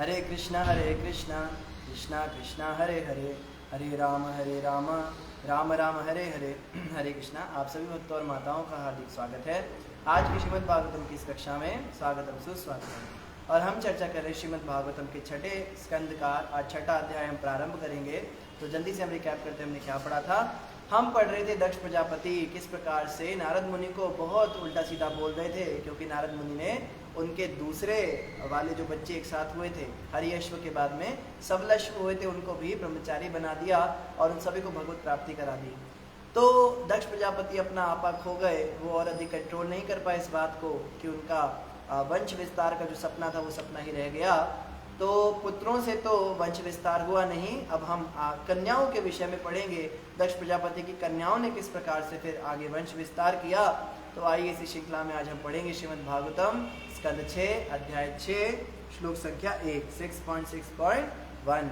कृष्णा कृष्णा कृष्णा हरे हरे, हरे राम राम राम हरे हरे। हरे कृष्णा। आप सभी भक्तों और माताओं का हार्दिक स्वागत है आज की श्रीमद् भागवतम की इस कक्षा में। स्वागतम सुस्वागतम। और हम चर्चा कर रहे श्रीमद् भागवतम के छठे स्कंद का आज छठा अध्याय हम प्रारंभ करेंगे। तो जल्दी से हम रिकैप करते हैं हमने क्या पढ़ा था। हम पढ़ रहे थे दक्ष प्रजापति किस प्रकार से नारद मुनि को बहुत उल्टा सीधा बोल रहे थे, क्योंकि नारद मुनि ने उनके दूसरे वाले जो बच्चे एक साथ हुए थे हरियश्व के बाद में सबलश्व हुए थे, उनको भी ब्रह्मचारी बना दिया और उन सभी को भगवत प्राप्ति करा दी। तो दक्ष प्रजापति अपना आपा खो गए, वो और अधिक कंट्रोल नहीं कर पाए इस बात को कि उनका वंश विस्तार का जो सपना था वो सपना ही रह गया। तो पुत्रों से तो वंश विस्तार हुआ नहीं। अब हम कन्याओं के विषय में पढ़ेंगे, दक्ष प्रजापति की कन्याओं ने किस प्रकार से फिर आगे वंश विस्तार किया। तो आइए इसी श्रृंखला में आज हम पढ़ेंगे श्रीमद् भागवतम स्कंद 6 अध्याय 6 श्लोक संख्या 1 6.6.1।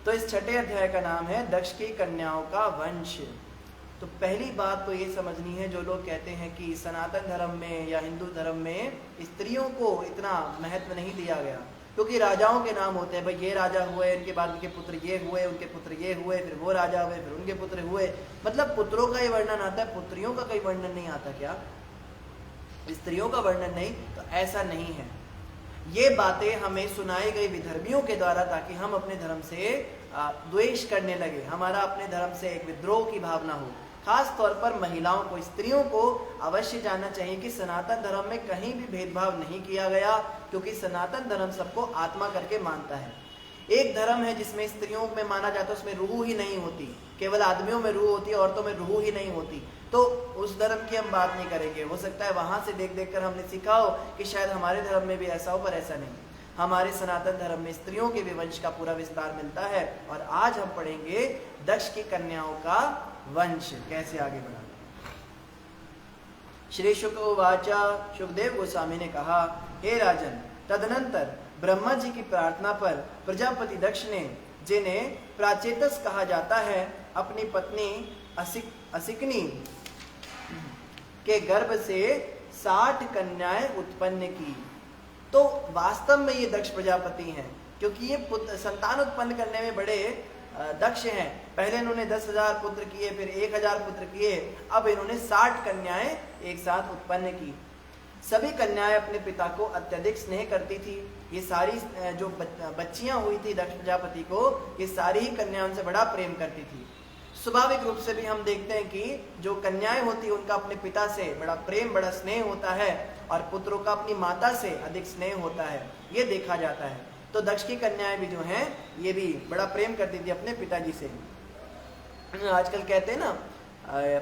तो इस छठे अध्याय का नाम है दक्ष की कन्याओं का वंश। तो पहली बात तो ये समझनी है, जो लोग कहते हैं कि सनातन धर्म में या हिंदू धर्म में स्त्रियों को इतना महत्व नहीं दिया गया, क्योंकि राजाओं के नाम होते हैं, भाई ये राजा हुए, इनके बाद उनके पुत्र ये हुए, उनके पुत्र ये हुए, फिर वो राजा हुए, फिर उनके पुत्र हुए। मतलब पुत्रों का ही वर्णन आता है, पुत्रियों का कोई वर्णन नहीं आता क्या? स्त्रियों का वर्णन नहीं। तो ऐसा नहीं है। ये बातें हमें सुनाई गई विधर्मियों के द्वारा, ताकि हम अपने धर्म से द्वेष करने लगे, हमारा अपने धर्म से एक विद्रोह की भावना हो। खास तौर पर महिलाओं को, स्त्रियों को अवश्य जानना चाहिए कि सनातन धर्म में कहीं भी भेदभाव नहीं किया गया, क्योंकि सनातन धर्म सबको आत्मा करके मानता है। एक धर्म है जिसमें स्त्रियों में माना जाता है उसमें रूह ही नहीं होती, केवल आदमियों में रूह होती है, औरतों में रूह ही नहीं होती। तो उस धर्म की हम बात नहीं करेंगे। हो सकता है वहां से देख देख कर हमने सीखा हो कि शायद हमारे धर्म में भी ऐसा हो, पर ऐसा नहीं। हमारे सनातन धर्म में स्त्रियों के विवंश का पूरा विस्तार मिलता है। और आज हम पढ़ेंगे दक्ष की कन्याओं का वंश कैसे आगे बढ़ा। श्री शुक उवाचा, सुखदेव गोस्वामी ने कहा, हे राजन, तदनंतर ब्रह्मा जी की प्रार्थना पर प्रजापति दक्ष ने, जिन्हें प्राचेतस कहा जाता है, अपनी पत्नी असिकनी के गर्भ से 60 कन्याएं उत्पन्न की। तो वास्तव में ये दक्ष प्रजापति हैं, क्योंकि ये संतान उत्पन्न करने में बड़े दक्ष हैं। पहले इन्होंने 10,000 पुत्र किए, फिर 1,000 पुत्र किए, अब इन्होंने 60 कन्याएं एक साथ उत्पन्न की। सभी कन्याएं अपने पिता को अत्यधिक स्नेह करती थी। ये सारी जो बच्चियां हुई थी दक्ष प्रजापति को, ये सारी ही कन्याएं उनसे बड़ा प्रेम करती थी। स्वाभाविक रूप से भी हम देखते हैं कि जो कन्याएं होती हैं उनका अपने पिता से बड़ा प्रेम, बड़ा स्नेह होता है, और पुत्रों का अपनी माता से अधिक स्नेह होता है, ये देखा जाता है। तो दक्ष की कन्याएं भी जो हैं ये भी बड़ा प्रेम करती थी अपने पिताजी से। आजकल कहते हैं ना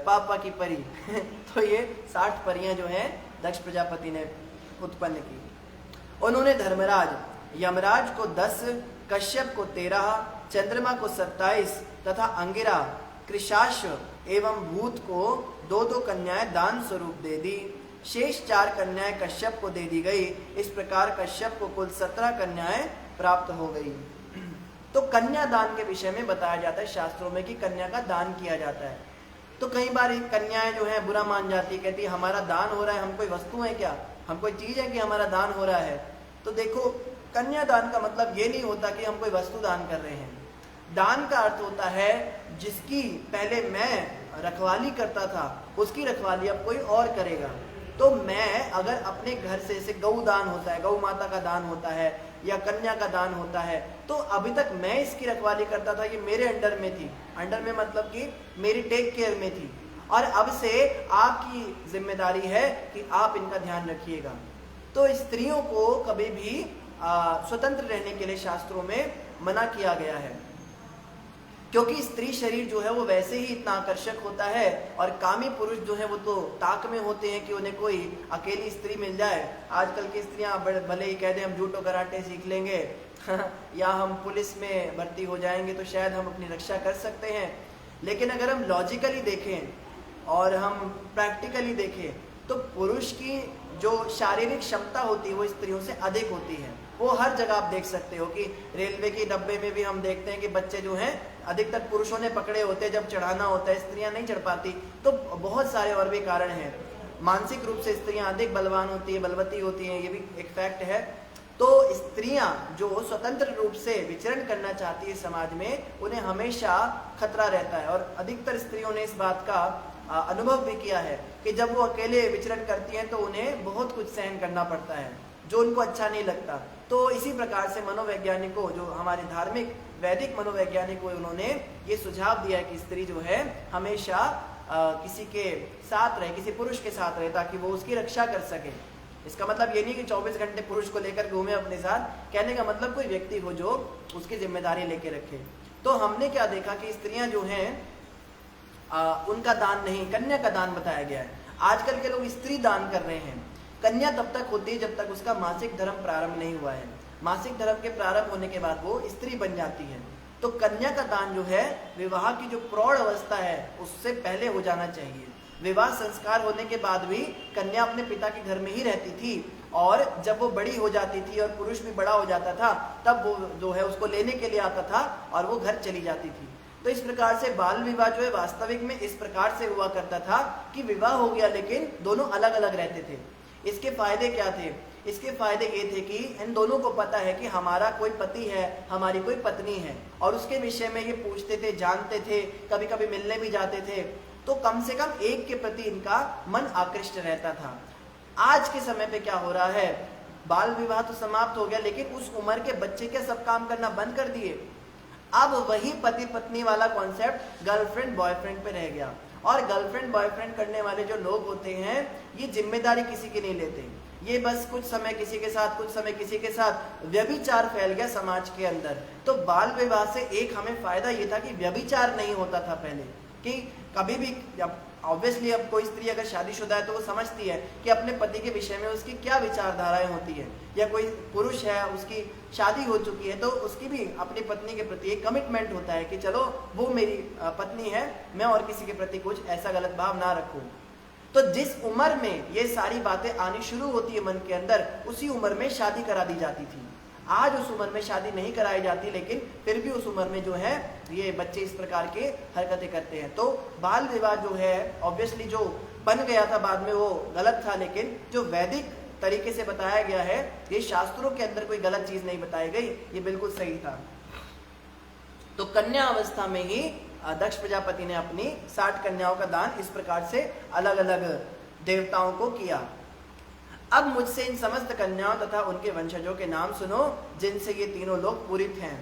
पापा की परी तो ये 60 परियां जो हैं दक्ष प्रजापति ने उत्पन्न की। उन्होंने धर्मराज यमराज को 10, कश्यप को 13, चंद्रमा को 27 तथा अंगिरा, कृशाश्व एवं भूत को 2-2 कन्याएं दान स्वरूप दे दी। शेष 4 कन्याएं कश्यप को दे दी गई। इस प्रकार कश्यप को कुल 17 कन्याएं प्राप्त हो गई। तो कन्या दान के विषय में बताया जाता है शास्त्रों में कि कन्या का दान किया जाता है। तो कई बार कन्याएं जो है बुरा मान जाती, कहती हमारा दान हो रहा है, हम कोई वस्तु है क्या, हम कोई चीज है कि हमारा दान हो रहा है। तो देखो, कन्या दान का मतलब ये नहीं होता कि हम कोई वस्तु दान कर रहे हैं। दान का अर्थ होता है जिसकी पहले मैं रखवाली करता था, उसकी रखवाली अब कोई और करेगा। तो मैं अगर अपने घर से, जैसे गौ दान होता है, गौ माता का दान होता है, या कन्या का दान होता है, तो अभी तक मैं इसकी रखवाली करता था, ये मेरे अंडर में थी। अंडर में मतलब कि मेरी टेक केयर में थी, और अब से आपकी जिम्मेदारी है कि आप इनका ध्यान रखिएगा। तो स्त्रियों को कभी भी स्वतंत्र रहने के लिए शास्त्रों में मना किया गया है, क्योंकि स्त्री शरीर जो है वो वैसे ही इतना आकर्षक होता है, और कामी पुरुष जो है वो तो ताक में होते हैं कि उन्हें कोई अकेली स्त्री मिल जाए। आजकल की स्त्रियां भले ही कह दें हम जूडो कराटे सीख लेंगे या हम पुलिस में भर्ती हो जाएंगे तो शायद हम अपनी रक्षा कर सकते हैं, लेकिन अगर हम लॉजिकली देखें और हम प्रैक्टिकली देखें तो पुरुष की जो शारीरिक क्षमता होती है वो स्त्रियों से अधिक होती है। वो हर जगह आप देख सकते हो कि रेलवे के डब्बे में भी हम देखते हैं कि बच्चे जो हैं अधिकतर पुरुषों ने पकड़े होते हैं, जब चढ़ाना होता है स्त्रियां नहीं चढ़ पाती। तो बहुत सारे और भी कारण हैं। मानसिक रूप से स्त्रियां अधिक बलवान होती है, बलवती होती हैं, ये भी एक फैक्ट है। तो स्त्रियां जो स्वतंत्र रूप से विचरण करना चाहती है समाज में, उन्हें हमेशा खतरा रहता है। और अधिकतर स्त्रियों ने इस बात का अनुभव भी किया है कि जब वो अकेले विचरण करती हैं तो उन्हें बहुत कुछ सहन करना पड़ता है जो उनको अच्छा नहीं लगता। तो इसी प्रकार से मनोवैज्ञानिकों, जो हमारे धार्मिक वैदिक मनोवैज्ञानिक हुए, उन्होंने ये सुझाव दिया है कि स्त्री जो है हमेशा किसी के साथ रहे, किसी पुरुष के साथ रहे, ताकि वो उसकी रक्षा कर सके। इसका मतलब ये नहीं कि 24 घंटे पुरुष को लेकर घूमे अपने साथ। कहने का मतलब कोई व्यक्ति हो जो उसकी जिम्मेदारी लेके रखे। तो हमने क्या देखा कि स्त्रियां जो हैं उनका दान नहीं, कन्या का दान बताया गया है। आजकल के लोग स्त्री दान कर रहे हैं। कन्या तब तक होती है जब तक उसका मासिक धर्म प्रारंभ नहीं हुआ है। मासिक धर्म के प्रारंभ होने के बाद वो स्त्री बन जाती है। तो कन्या का दान जो है विवाह की जो प्रौढ़ अवस्था है उससे पहले हो जाना चाहिए। विवाह संस्कार होने के बाद भी कन्या अपने पिता के घर में ही रहती थी, और जब वो बड़ी हो जाती थी और पुरुष भी बड़ा हो जाता था तब वो जो है उसको लेने के लिए आता था और वो घर चली जाती थी। तो इस प्रकार से बाल विवाह जो है वास्तविक में इस प्रकार से हुआ करता था कि विवाह हो गया लेकिन दोनों अलग अलग रहते थे। इसके फायदे क्या थे? इसके फायदे ये थे कि इन दोनों को पता है कि हमारा कोई पति है, हमारी कोई पत्नी है, और उसके विषय में ये पूछते थे, जानते थे, कभी कभी मिलने भी जाते थे। तो कम से कम एक के प्रति इनका मन आकृष्ट रहता था। आज के समय पे क्या हो रहा है, बाल विवाह तो समाप्त हो गया लेकिन उस उम्र के बच्चे के सब काम करना बंद कर दिए। अब वही पति पत्नी वाला कॉन्सेप्ट गर्लफ्रेंड बॉयफ्रेंड पे रह गया। और गर्लफ्रेंड बॉयफ्रेंड करने वाले जो लोग होते हैं ये जिम्मेदारी किसी की नहीं लेते। ये बस कुछ समय किसी के साथ, कुछ समय किसी के साथ, व्यभिचार फैल गया समाज के अंदर। तो बाल विवाह से एक हमें फायदा ये था कि व्यभिचार नहीं होता था पहले, कि कभी भी ऑब्वियसली अब कोई स्त्री अगर शादीशुदा है तो वो समझती है कि अपने पति के विषय में उसकी क्या विचारधाराएं होती है, या कोई पुरुष है उसकी शादी हो चुकी है तो उसकी भी अपनी पत्नी के प्रति एक कमिटमेंट होता है कि चलो वो मेरी पत्नी है, मैं और किसी के प्रति कुछ ऐसा गलत भाव ना रखूं। तो जिस उम्र में ये सारी बातें आनी शुरू होती है मन के अंदर, उसी उम्र में शादी करा दी जाती थी। आज उस उम्र में शादी नहीं कराई जाती, लेकिन फिर भी उस उम्र में जो है ये बच्चे इस प्रकार के हरकतें करते हैं। तो बाल विवाह जो है ऑब्वियसली जो बन गया था बाद में वो गलत था, लेकिन जो वैदिक तरीके से बताया गया है, ये शास्त्रों के अंदर कोई गलत चीज नहीं बताई गई, ये बिल्कुल सही था। तो कन्या अवस्था में ही दक्ष प्रजापति ने अपनी 60 कन्याओं का दान इस प्रकार से अलग अलग देवताओं को किया। अब मुझसे इन समस्त कन्याओं तथा उनके वंशजों के नाम सुनो जिनसे ये तीनों लोग पूरित हैं।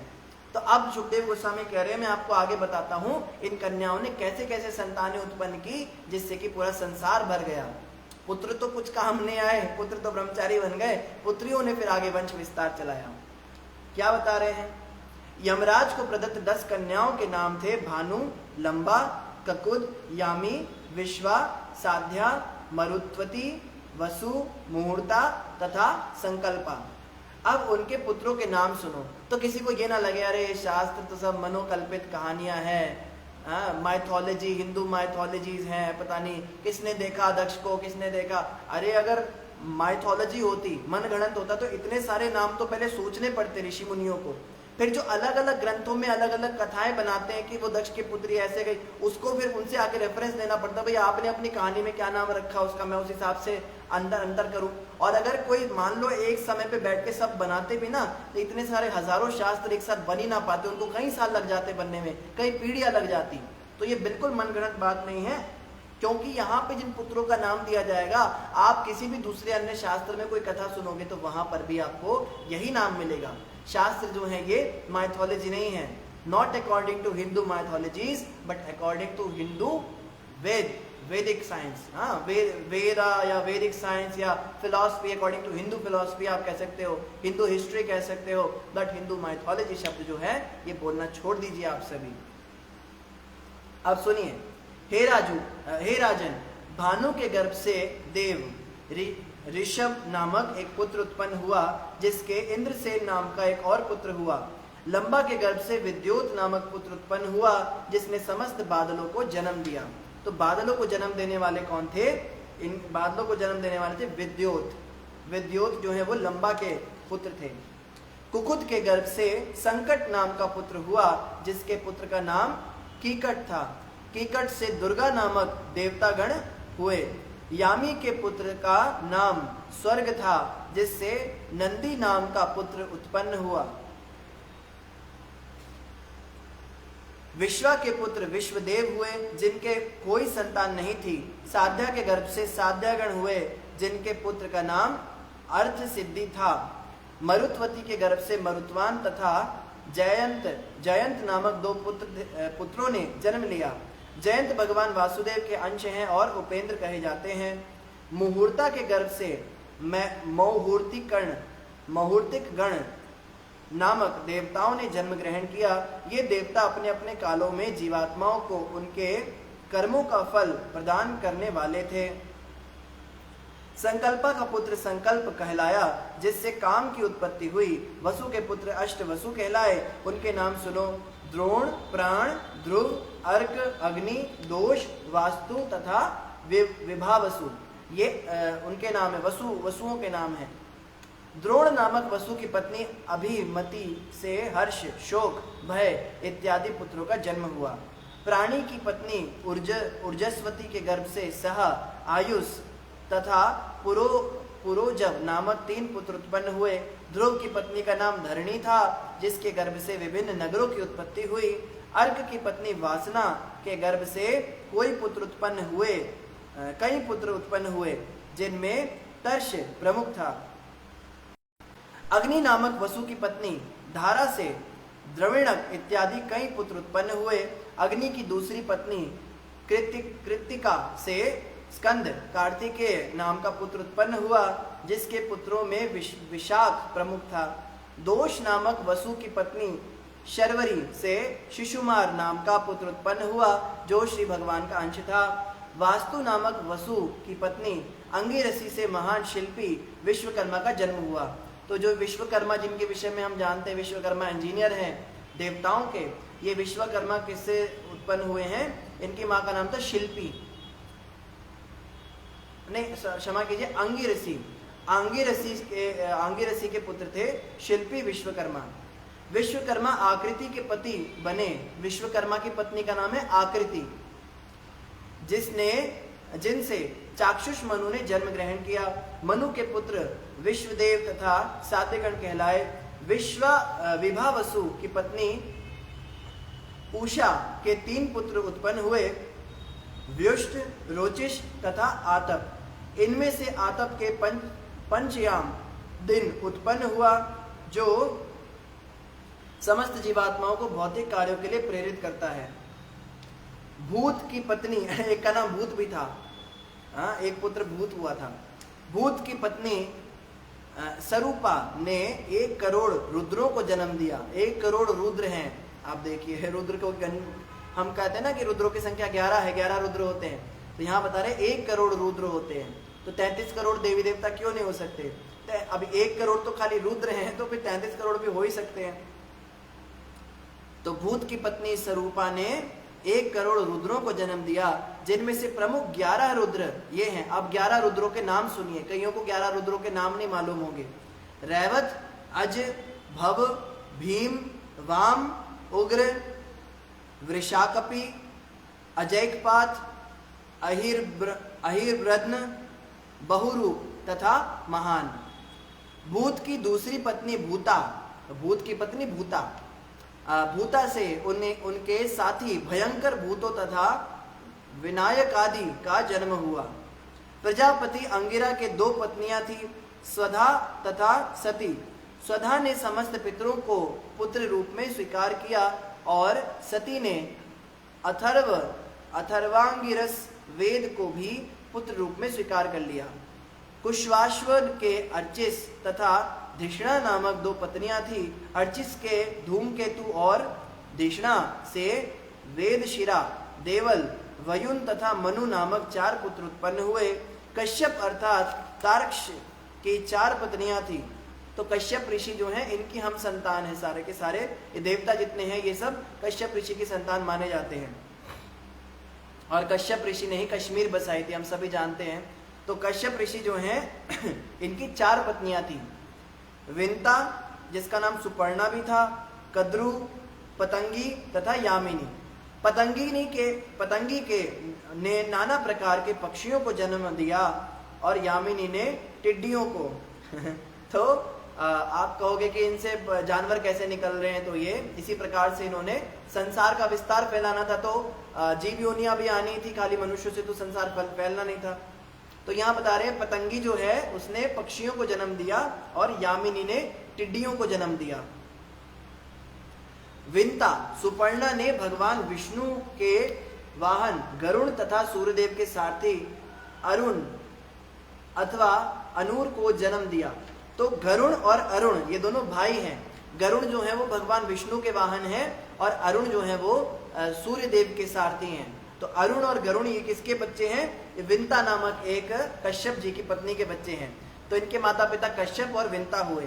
तो अब सुखदेव गोस्वामी कह रहे हैं मैं आपको आगे बताता हूं इन कन्याओं ने कैसे कैसे संतानें उत्पन्न की जिससे कि पूरा संसार भर गया। पुत्र तो कुछ काम नहीं आए, पुत्र तो ब्रह्मचारी बन गए, पुत्रियों ने फिर आगे वंश विस्तार चलाया। क्या बता रहे हैं? यमराज को प्रदत्त 10 कन्याओं के नाम थे भानु, लंबा, ककुद, यामी, विश्वा, साध्या, मरुत्वती, वसु, मुहूर्ता तथा संकल्पा। अब उनके पुत्रों के नाम सुनो। तो किसी को ये ना लगे अरे शास्त्र तो सब मनोकल्पित कहानियां हैं, माइथोलॉजी, हिंदू माइथोलॉजीज हैं, पता नहीं किसने देखा दक्ष को, किसने देखा। अरे अगर माइथोलॉजी होती, मनगढ़ंत होता तो इतने सारे नाम तो पहले सोचने पड़ते ऋषि मुनियों को। फिर जो अलग अलग ग्रंथों में अलग अलग कथाएं बनाते हैं कि वो दक्ष की पुत्री ऐसे गई, उसको फिर उनसे आके रेफरेंस लेना पड़ता, भाई आपने अपनी कहानी में क्या नाम रखा उसका, मैं उस हिसाब से अंदर करूं। और अगर कोई मान लो एक समय पे बैठ के सब बनाते भी ना, तो इतने सारे हजारों शास्त्र एक साथ बन ही ना पाते, उनको कई साल लग जाते बनने में, कई पीढ़ियां लग जाती। तो ये बिल्कुल मनगढ़ंत बात नहीं है, क्योंकि यहाँ पे जिन पुत्रों का नाम दिया जाएगा, आप किसी भी दूसरे अन्य शास्त्र में कोई कथा सुनोगे तो वहां पर भी आपको यही नाम मिलेगा। शास्त्र जो है ये माइथोलॉजी नहीं है, not according to Hindu mythologies but according to Hindu Vedic science. हाँ, वेदा या वैदिक साइंस या philosophy, according to Hindu philosophy आप कह सकते हो, हिंदू हिस्ट्री कह सकते हो, बट हिंदू माइथोलॉजी शब्द जो है ये बोलना छोड़ दीजिए आप सभी। अब सुनिए, हे राजन, भानु के गर्भ से देव ऋषभ नामक एक पुत्र उत्पन्न हुआ, जिसके इंद्रसेन नाम का एक और पुत्र हुआ। लंबा के गर्भ से विद्योत नामक पुत्र उत्पन्न हुआ, जिसने समस्त बादलों को जन्म दिया। तो बादलों को जन्म देने वाले कौन थे? इन बादलों को जन्म देने वाले थे विद्योत। विद्योत जो है वो लंबा के पुत्र थे। कुकुद के गर्भ से संकट नाम का पुत्र हुआ, जिसके पुत्र का नाम कीकट था। कीकट से दुर्गा नामक देवतागण हुए। यामी के पुत्र का नाम स्वर्ग था, जिससे नंदी नाम का पुत्र उत्पन्न हुआ। विश्वा के पुत्र विश्वदेव हुए, जिनके कोई संतान नहीं थी। साध्या के गर्भ से साध्यागण हुए, जिनके पुत्र का नाम अर्थ सिद्धि था। मरुत्वती के गर्भ से मरुत्वान तथा जयंत नामक दो पुत्रों ने जन्म लिया। जयंत भगवान वासुदेव के अंश हैं और उपेंद्र कहे जाते हैं। मुहूर्ता के गर्भ से मौहूर्तिक गण नामक देवताओं ने जन्म ग्रहण किया। ये देवता अपने अपने कालों में जीवात्माओं को उनके कर्मों का फल प्रदान करने वाले थे। संकल्पा का पुत्र संकल्प कहलाया, जिससे काम की उत्पत्ति हुई। वसु के पुत्र अष्ट वसु कहलाए। उनके नाम सुनो: द्रोण, प्राण, ध्रुव, अर्क, अग्नि, दोष, वास्तु तथा विभावसु। ये उनके नाम है, वसुओं के नाम है। द्रोण नामक वसु की पत्नी अभिमति से हर्ष, शोक, भय इत्यादि पुत्रों का जन्म हुआ। प्राणी की पत्नी ऊर्जस्वती के गर्भ से सह, आयुष तथा पुरोजव नामक 3 पुत्र उत्पन्न हुए। ध्रुव की पत्नी का नाम धरणी था, जिसके गर्भ से विभिन्न नगरों की उत्पत्ति हुई। अर्क की पत्नी वासना के गर्भ से कई पुत्र उत्पन्न हुए, जिनमें तर्ष प्रमुख था। अग्नि नामक वसु की पत्नी धारा से द्रविणक इत्यादि कई पुत्र उत्पन्न हुए। अग्नि की दूसरी पत्नी कृत्तिका से स्कंद, कार्तिकेय नाम का पुत्र उत्पन्न हुआ, जिसके पुत्रों में विशाख प्रमुख था। दोष नामक वसु की पत्नी शर्वरी से शिशुमार नाम का पुत्र उत्पन्न हुआ, जो श्री भगवान का अंश था। वास्तु नामक वसु की पत्नी अंगिरसी से महान शिल्पी विश्वकर्मा का जन्म हुआ। तो जो विश्वकर्मा, जिनके विषय में हम जानते हैं, विश्वकर्मा इंजीनियर हैं देवताओं के, ये विश्वकर्मा किससे उत्पन्न हुए हैं? इनकी माँ का नाम था शिल्पी, नहीं क्षमा कीजिए, आंगिरसी के पुत्र थे शिल्पी विश्वकर्मा। विश्वकर्मा आकृति के पति बने। विश्वकर्मा की पत्नी का नाम है आकृति, जिनसे चाक्षुष मनु ने जन्म ग्रहण किया। मनु के पुत्र विश्वदेव तथा सात्यगण कहलाए। विभावसु की पत्नी उषा के 3 पुत्र उत्पन्न हुए, व्युष्ट, रोचिष तथा आतप। इनमें से आतप के पंचयाम दिन उत्पन्न हुआ, जो समस्त जीवात्माओं को भौतिक कार्यों के लिए प्रेरित करता है। भूत की पत्नी, एक का नाम भूत भी था, एक पुत्र भूत हुआ था। भूत की पत्नी सरूपा ने 1 करोड़ रुद्रों को जन्म दिया। 1 करोड़ रुद्र हैं, आप देखिए। रुद्र को हम कहते हैं ना कि रुद्रों की संख्या 11 है, 11 रुद्र होते हैं, तो यहाँ बता रहे 1 करोड़ रुद्र होते हैं। तो 33 करोड़ देवी देवता क्यों नहीं हो सकते? अब 1 करोड़ तो खाली रुद्र हैं, तो फिर 33 करोड़ भी हो ही सकते हैं। तो भूत की पत्नी सरूपा ने 1 करोड़ रुद्रों को जन्म दिया, जिनमें से प्रमुख 11 रुद्र ये हैं। अब 11 रुद्रों के नाम सुनिए, कईयों को 11 रुद्रों के नाम नहीं मालूम होंगे। रैवत, अज, भव, भीम, वाम, उग्र, वृषाकपि, अजैकपात, अहिर्ब्रध्न, बहुरूप तथा महान। भूत की दूसरी पत्नी भूता, भूत की पत्नी भूता से उनके साथी भयंकर भूतों तथा विनायक आदि का जन्म हुआ। प्रजापति अंगिरा के 2 पत्नियां थी, स्वधा तथा सती। स्वधा ने समस्त पितरों को पुत्र रूप में स्वीकार किया और सती ने अथर्वांगिरस वेद को भी पुत्र रूप में स्वीकार कर लिया। कुश्वाश्व के अर्चिस तथा धिषणा नामक 2 पत्नियां थी। अर्चिस के धूमकेतु और धिषणा से वेदशिरा, देवल, वयुन तथा मनु नामक 4 पुत्र उत्पन्न हुए। कश्यप अर्थात तारक्ष की 4 पत्नियां थी। तो कश्यप ऋषि जो हैं, इनकी हम संतान है सारे के सारे। ये देवता जितने हैं ये सब कश्यप ऋषि की संतान माने जाते हैं। और कश्यप ऋषि ने ही कश्मीर बसाई थी, हम सभी जानते हैं। तो कश्यप ऋषि जो हैं इनकी 4 पत्नियां थी। विंता, जिसका नाम सुपर्णा भी था, कद्रु, पतंगी तथा यामिनी। पतंगी के ने नाना प्रकार के पक्षियों को जन्म दिया और यामिनी ने टिड्डियों को। तो आप कहोगे कि इनसे जानवर कैसे निकल रहे हैं, तो ये इसी प्रकार से इन्होंने संसार का विस्तार फैलाना था, तो जीव योनियां भी आनी थी, खाली मनुष्य से तो संसार फैलना नहीं था। तो यहाँ बता रहे हैं पतंगी जो है उसने पक्षियों को जन्म दिया और यामिनी ने टिड्डियों को जन्म दिया। विंता सुपर्णा ने भगवान विष्णु के वाहन गरुण तथा सूर्यदेव के सारथी अरुण अथवा अनूर को जन्म दिया। तो गरुण और अरुण ये दोनों भाई हैं। गरुण जो है वो भगवान विष्णु के वाहन हैं और अरुण जो है वो सूर्यदेव के सारथी हैं। तो अरुण और गरुण ये किसके बच्चे हैं? ये विंता नामक एक कश्यप जी की पत्नी के बच्चे हैं। तो इनके माता पिता कश्यप और विंता हुए।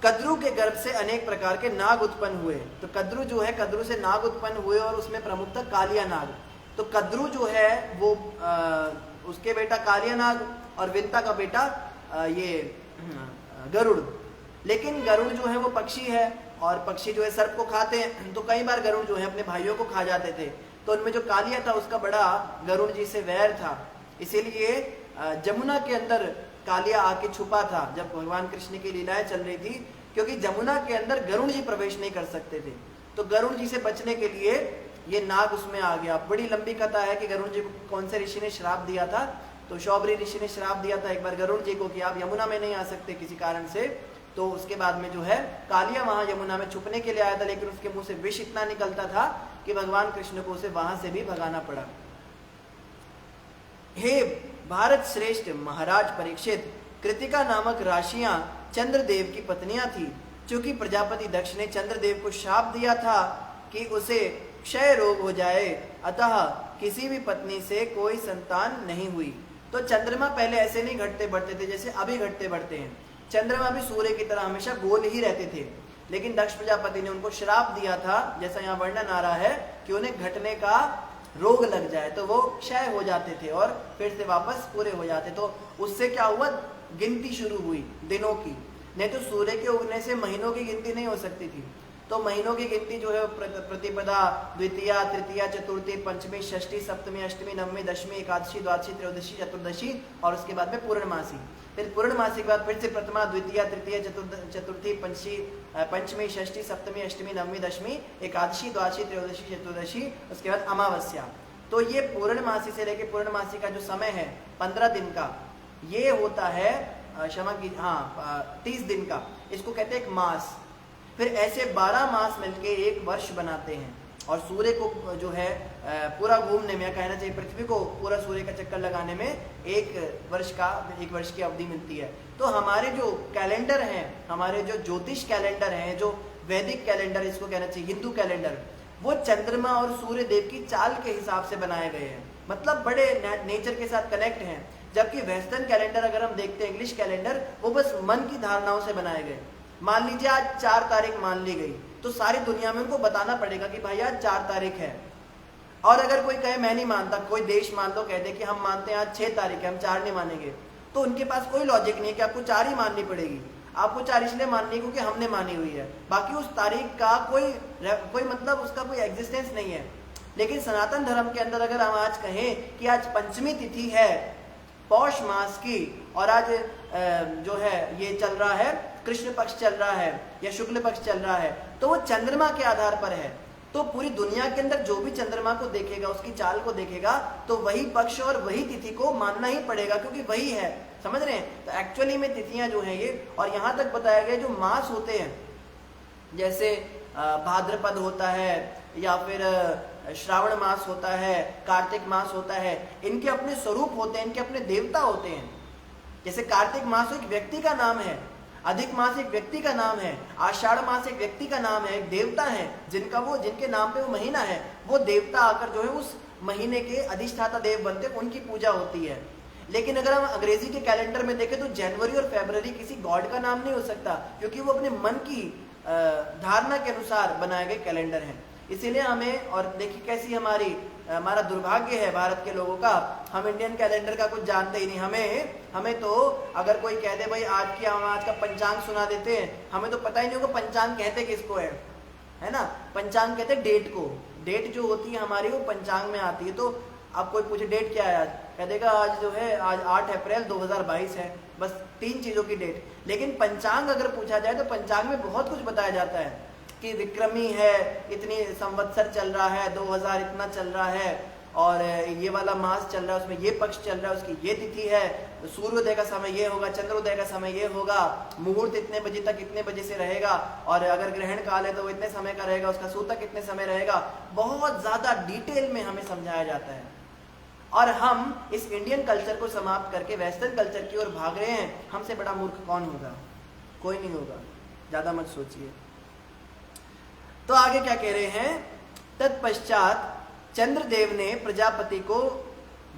कद्रु के गर्भ से अनेक प्रकार के नाग उत्पन्न हुए। तो कद्रु जो है, कद्रु से नाग उत्पन्न हुए और उसमें प्रमुखतः कालिया नाग। तो कद्रु जो है वो उसके बेटा कालिया नाग और विंता का बेटा ये गरुड़। लेकिन गरुड़ जो है वो पक्षी है और पक्षी जो है सर्प को खाते हैं, तो कई बार गरुड़ जो है अपने भाइयों को खा जाते थे। तो उनमें जो कालिया था उसका बड़ा गरुड़ जी से वैर था, इसीलिए जमुना के अंदर कालिया आके छुपा था जब भगवान कृष्ण की लीलाएं चल रही थी, क्योंकि जमुना के अंदर गरुड़ जी प्रवेश नहीं कर सकते थे। तो गरुड़ जी से बचने के लिए ये नाग उसमें आ गया। बड़ी लंबी कथा है कि गरुड़ जी को कौन से ऋषि ने श्राप दिया था। तो शौबरी ऋषि ने श्राप दिया था एक बार गरुड़ जी को कि आप यमुना में नहीं आ सकते किसी कारण से। तो उसके बाद में जो है कालिया वहां यमुना में छुपने के लिए आया था, लेकिन उसके मुंह से विष इतना निकलता था कि भगवान कृष्ण को उसे वहां से भी भगाना पड़ा। हे भारत श्रेष्ठ महाराज परीक्षित, कृतिका नामक राशियां चंद्रदेव की पत्नियां थी। चूंकि प्रजापति दक्ष ने चंद्रदेव को शाप दिया था कि उसे क्षय रोग हो जाए, अतः किसी भी पत्नी से कोई संतान नहीं हुई। तो चंद्रमा पहले ऐसे नहीं घटते बढ़ते थे जैसे अभी घटते बढ़ते हैं। चंद्रमा भी सूर्य की तरह हमेशा गोल ही रहते थे, लेकिन दक्ष प्रजापति ने उनको श्राप दिया था, जैसा यहाँ वर्णन आ रहा है कि उन्हें घटने का रोग लग जाए तो वो क्षय हो जाते थे और फिर से वापस पूरे हो जाते। तो उससे क्या हुआ, गिनती शुरू हुई दिनों की। नहीं तो सूर्य के उगने से महीनों की गिनती नहीं हो सकती थी। तो महीनों की गिनती जो है प्रतिपदा, द्वितीया, तृतीया, चतुर्थी, पंचमी, षष्ठी, सप्तमी, अष्टमी, नवमी, दशमी, एकादशी, द्वादशी, त्रयोदशी, चतुर्दशी और उसके बाद में पूर्णमासी। फिर पूर्णमासी के बाद फिर से प्रथमा, द्वितीया, तृतीया, चतुर्थी, पंचमी, षष्ठी, सप्तमी, अष्टमी, नवमी, दशमी, एकादशी, द्वादशी, त्रयोदशी, चतुर्दशी, उसके बाद अमावस्या। तो ये पूर्णमासी से लेकर पूर्णमासी का जो समय है 15 दिन का, ये होता है क्षमा की 30 दिन का, इसको कहते हैं एक मास। फिर ऐसे 12 मास मिलके एक वर्ष बनाते हैं। और सूर्य को जो है पूरा घूमने में, कहना चाहिए पृथ्वी को पूरा सूर्य का चक्कर लगाने में एक वर्ष की अवधि मिलती है। तो हमारे जो कैलेंडर हैं, हमारे जो ज्योतिष कैलेंडर हैं, जो वैदिक कैलेंडर इसको कहना चाहिए, हिंदू कैलेंडर, वो चंद्रमा और सूर्य देव की चाल के हिसाब से बनाए गए हैं। मतलब बड़े नेचर के साथ कनेक्ट हैं। जबकि वेस्टर्न कैलेंडर अगर हम देखते हैं, इंग्लिश कैलेंडर, वो बस मन की धारणाओं से बनाए गए। मान लीजिए आज 4 तारीख मान ली गई, तो सारी दुनिया में उनको बताना पड़ेगा कि भाई आज 4 तारीख है। और अगर कोई कहे मैं नहीं मानता, कोई देश मान लो कह दे कि हम मानते हैं आज 6 तारीख है, हम 4 नहीं मानेंगे, तो उनके पास कोई लॉजिक नहीं है कि आपको 4 ही माननी पड़ेगी। आपको 4 इसलिए माननी क्योंकि हमने मानी हुई है, बाकी उस तारीख का कोई मतलब, उसका कोई एग्जिस्टेंस नहीं है। लेकिन सनातन धर्म के अंदर अगर हम आज कहें कि आज पंचमी तिथि है पौष मास की, और आज जो है ये चल रहा है कृष्ण पक्ष चल रहा है या शुक्ल पक्ष चल रहा है, तो वो चंद्रमा के आधार पर है। तो पूरी दुनिया के अंदर जो भी चंद्रमा को देखेगा, उसकी चाल को देखेगा, तो वही पक्ष और वही तिथि को मानना ही पड़ेगा, क्योंकि वही है। समझ रहे हैं? तो एक्चुअली में तिथियां जो हैं ये, और यहाँ तक बताया गया जो मास होते हैं, जैसे भाद्रपद होता है या फिर श्रावण मास होता है, कार्तिक मास होता है, इनके अपने स्वरूप होते हैं, इनके अपने देवता होते हैं। जैसे कार्तिक मास एक व्यक्ति का नाम है, अधिक मास एक व्यक्ति का नाम है, आषाढ़ मास एक व्यक्ति का नाम है, एक देवता है जिनके नाम पे वो महीना है, वो देवता आकर जो है उस महीने के अधिष्ठाता देव बनते, उनकी पूजा होती है। लेकिन अगर हम अंग्रेजी के कैलेंडर में देखें तो जनवरी और फरवरी किसी गॉड का नाम नहीं हो सकता, क्योंकि वो अपने मन की धारणा के अनुसार बनाए गए कैलेंडर हैं। इसीलिए हमें, और देखिए कैसी हमारा दुर्भाग्य है भारत के लोगों का, हम इंडियन कैलेंडर का कुछ जानते ही नहीं। हमें तो अगर कोई कह दे भाई हम आज का पंचांग सुना देते हैं, हमें तो पता ही नहीं होगा पंचांग कहते किसको है। है ना। पंचांग कहते हैं डेट को, डेट जो होती है हमारी वो पंचांग में आती है। तो आप कोई पूछे डेट क्या है आज, कह देगा आज जो है आज 8 अप्रैल 2022 है, बस 3 चीज़ों की डेट। लेकिन पंचांग अगर पूछा जाए तो पंचांग में बहुत कुछ बताया जाता है कि विक्रमी है, इतनी संवत्सर चल रहा है, 2000 इतना चल रहा है, और ये वाला मास चल रहा है, उसमें ये पक्ष चल रहा है, उसकी ये तिथि है, सूर्योदय का समय ये होगा, चंद्रोदय का समय ये होगा, मुहूर्त इतने बजे तक इतने बजे से रहेगा, और अगर ग्रहण काल है तो वो इतने समय का रहेगा, उसका सूतक कितने समय रहेगा। बहुत ज्यादा डिटेल में हमें समझाया जाता है। और हम इस इंडियन कल्चर को समाप्त करके वेस्टर्न कल्चर की ओर भाग रहे हैं। हमसे बड़ा मूर्ख कौन होगा? कोई नहीं होगा, ज्यादा मत सोचिए। तो आगे क्या कह रहे हैं, तत्पश्चात चंद्रदेव ने प्रजापति को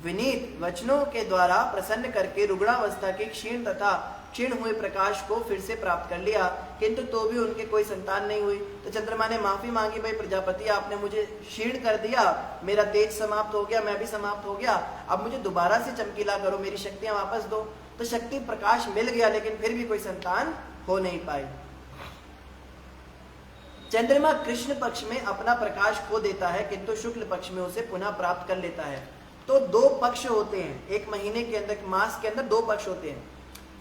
विनीत वचनों के द्वारा प्रसन्न करके रुग्णावस्था के क्षीण तथा क्षीण हुए प्रकाश को फिर से प्राप्त कर लिया, किंतु तो भी उनके कोई संतान नहीं हुई। तो चंद्रमा ने माफी मांगी, भाई प्रजापति आपने मुझे क्षीण कर दिया, मेरा तेज समाप्त हो गया, मैं भी समाप्त हो गया, अब मुझे दोबारा से चमकीला करो, मेरी शक्तियां वापस दो। तो शक्ति प्रकाश मिल गया, लेकिन फिर भी कोई संतान हो नहीं पाई। चंद्रमा कृष्ण पक्ष में अपना प्रकाश खो देता है, किंतु शुक्ल पक्ष में उसे पुनः प्राप्त कर लेता है। तो 2 पक्ष होते हैं एक महीने के अंदर, मास के अंदर 2 पक्ष होते हैं।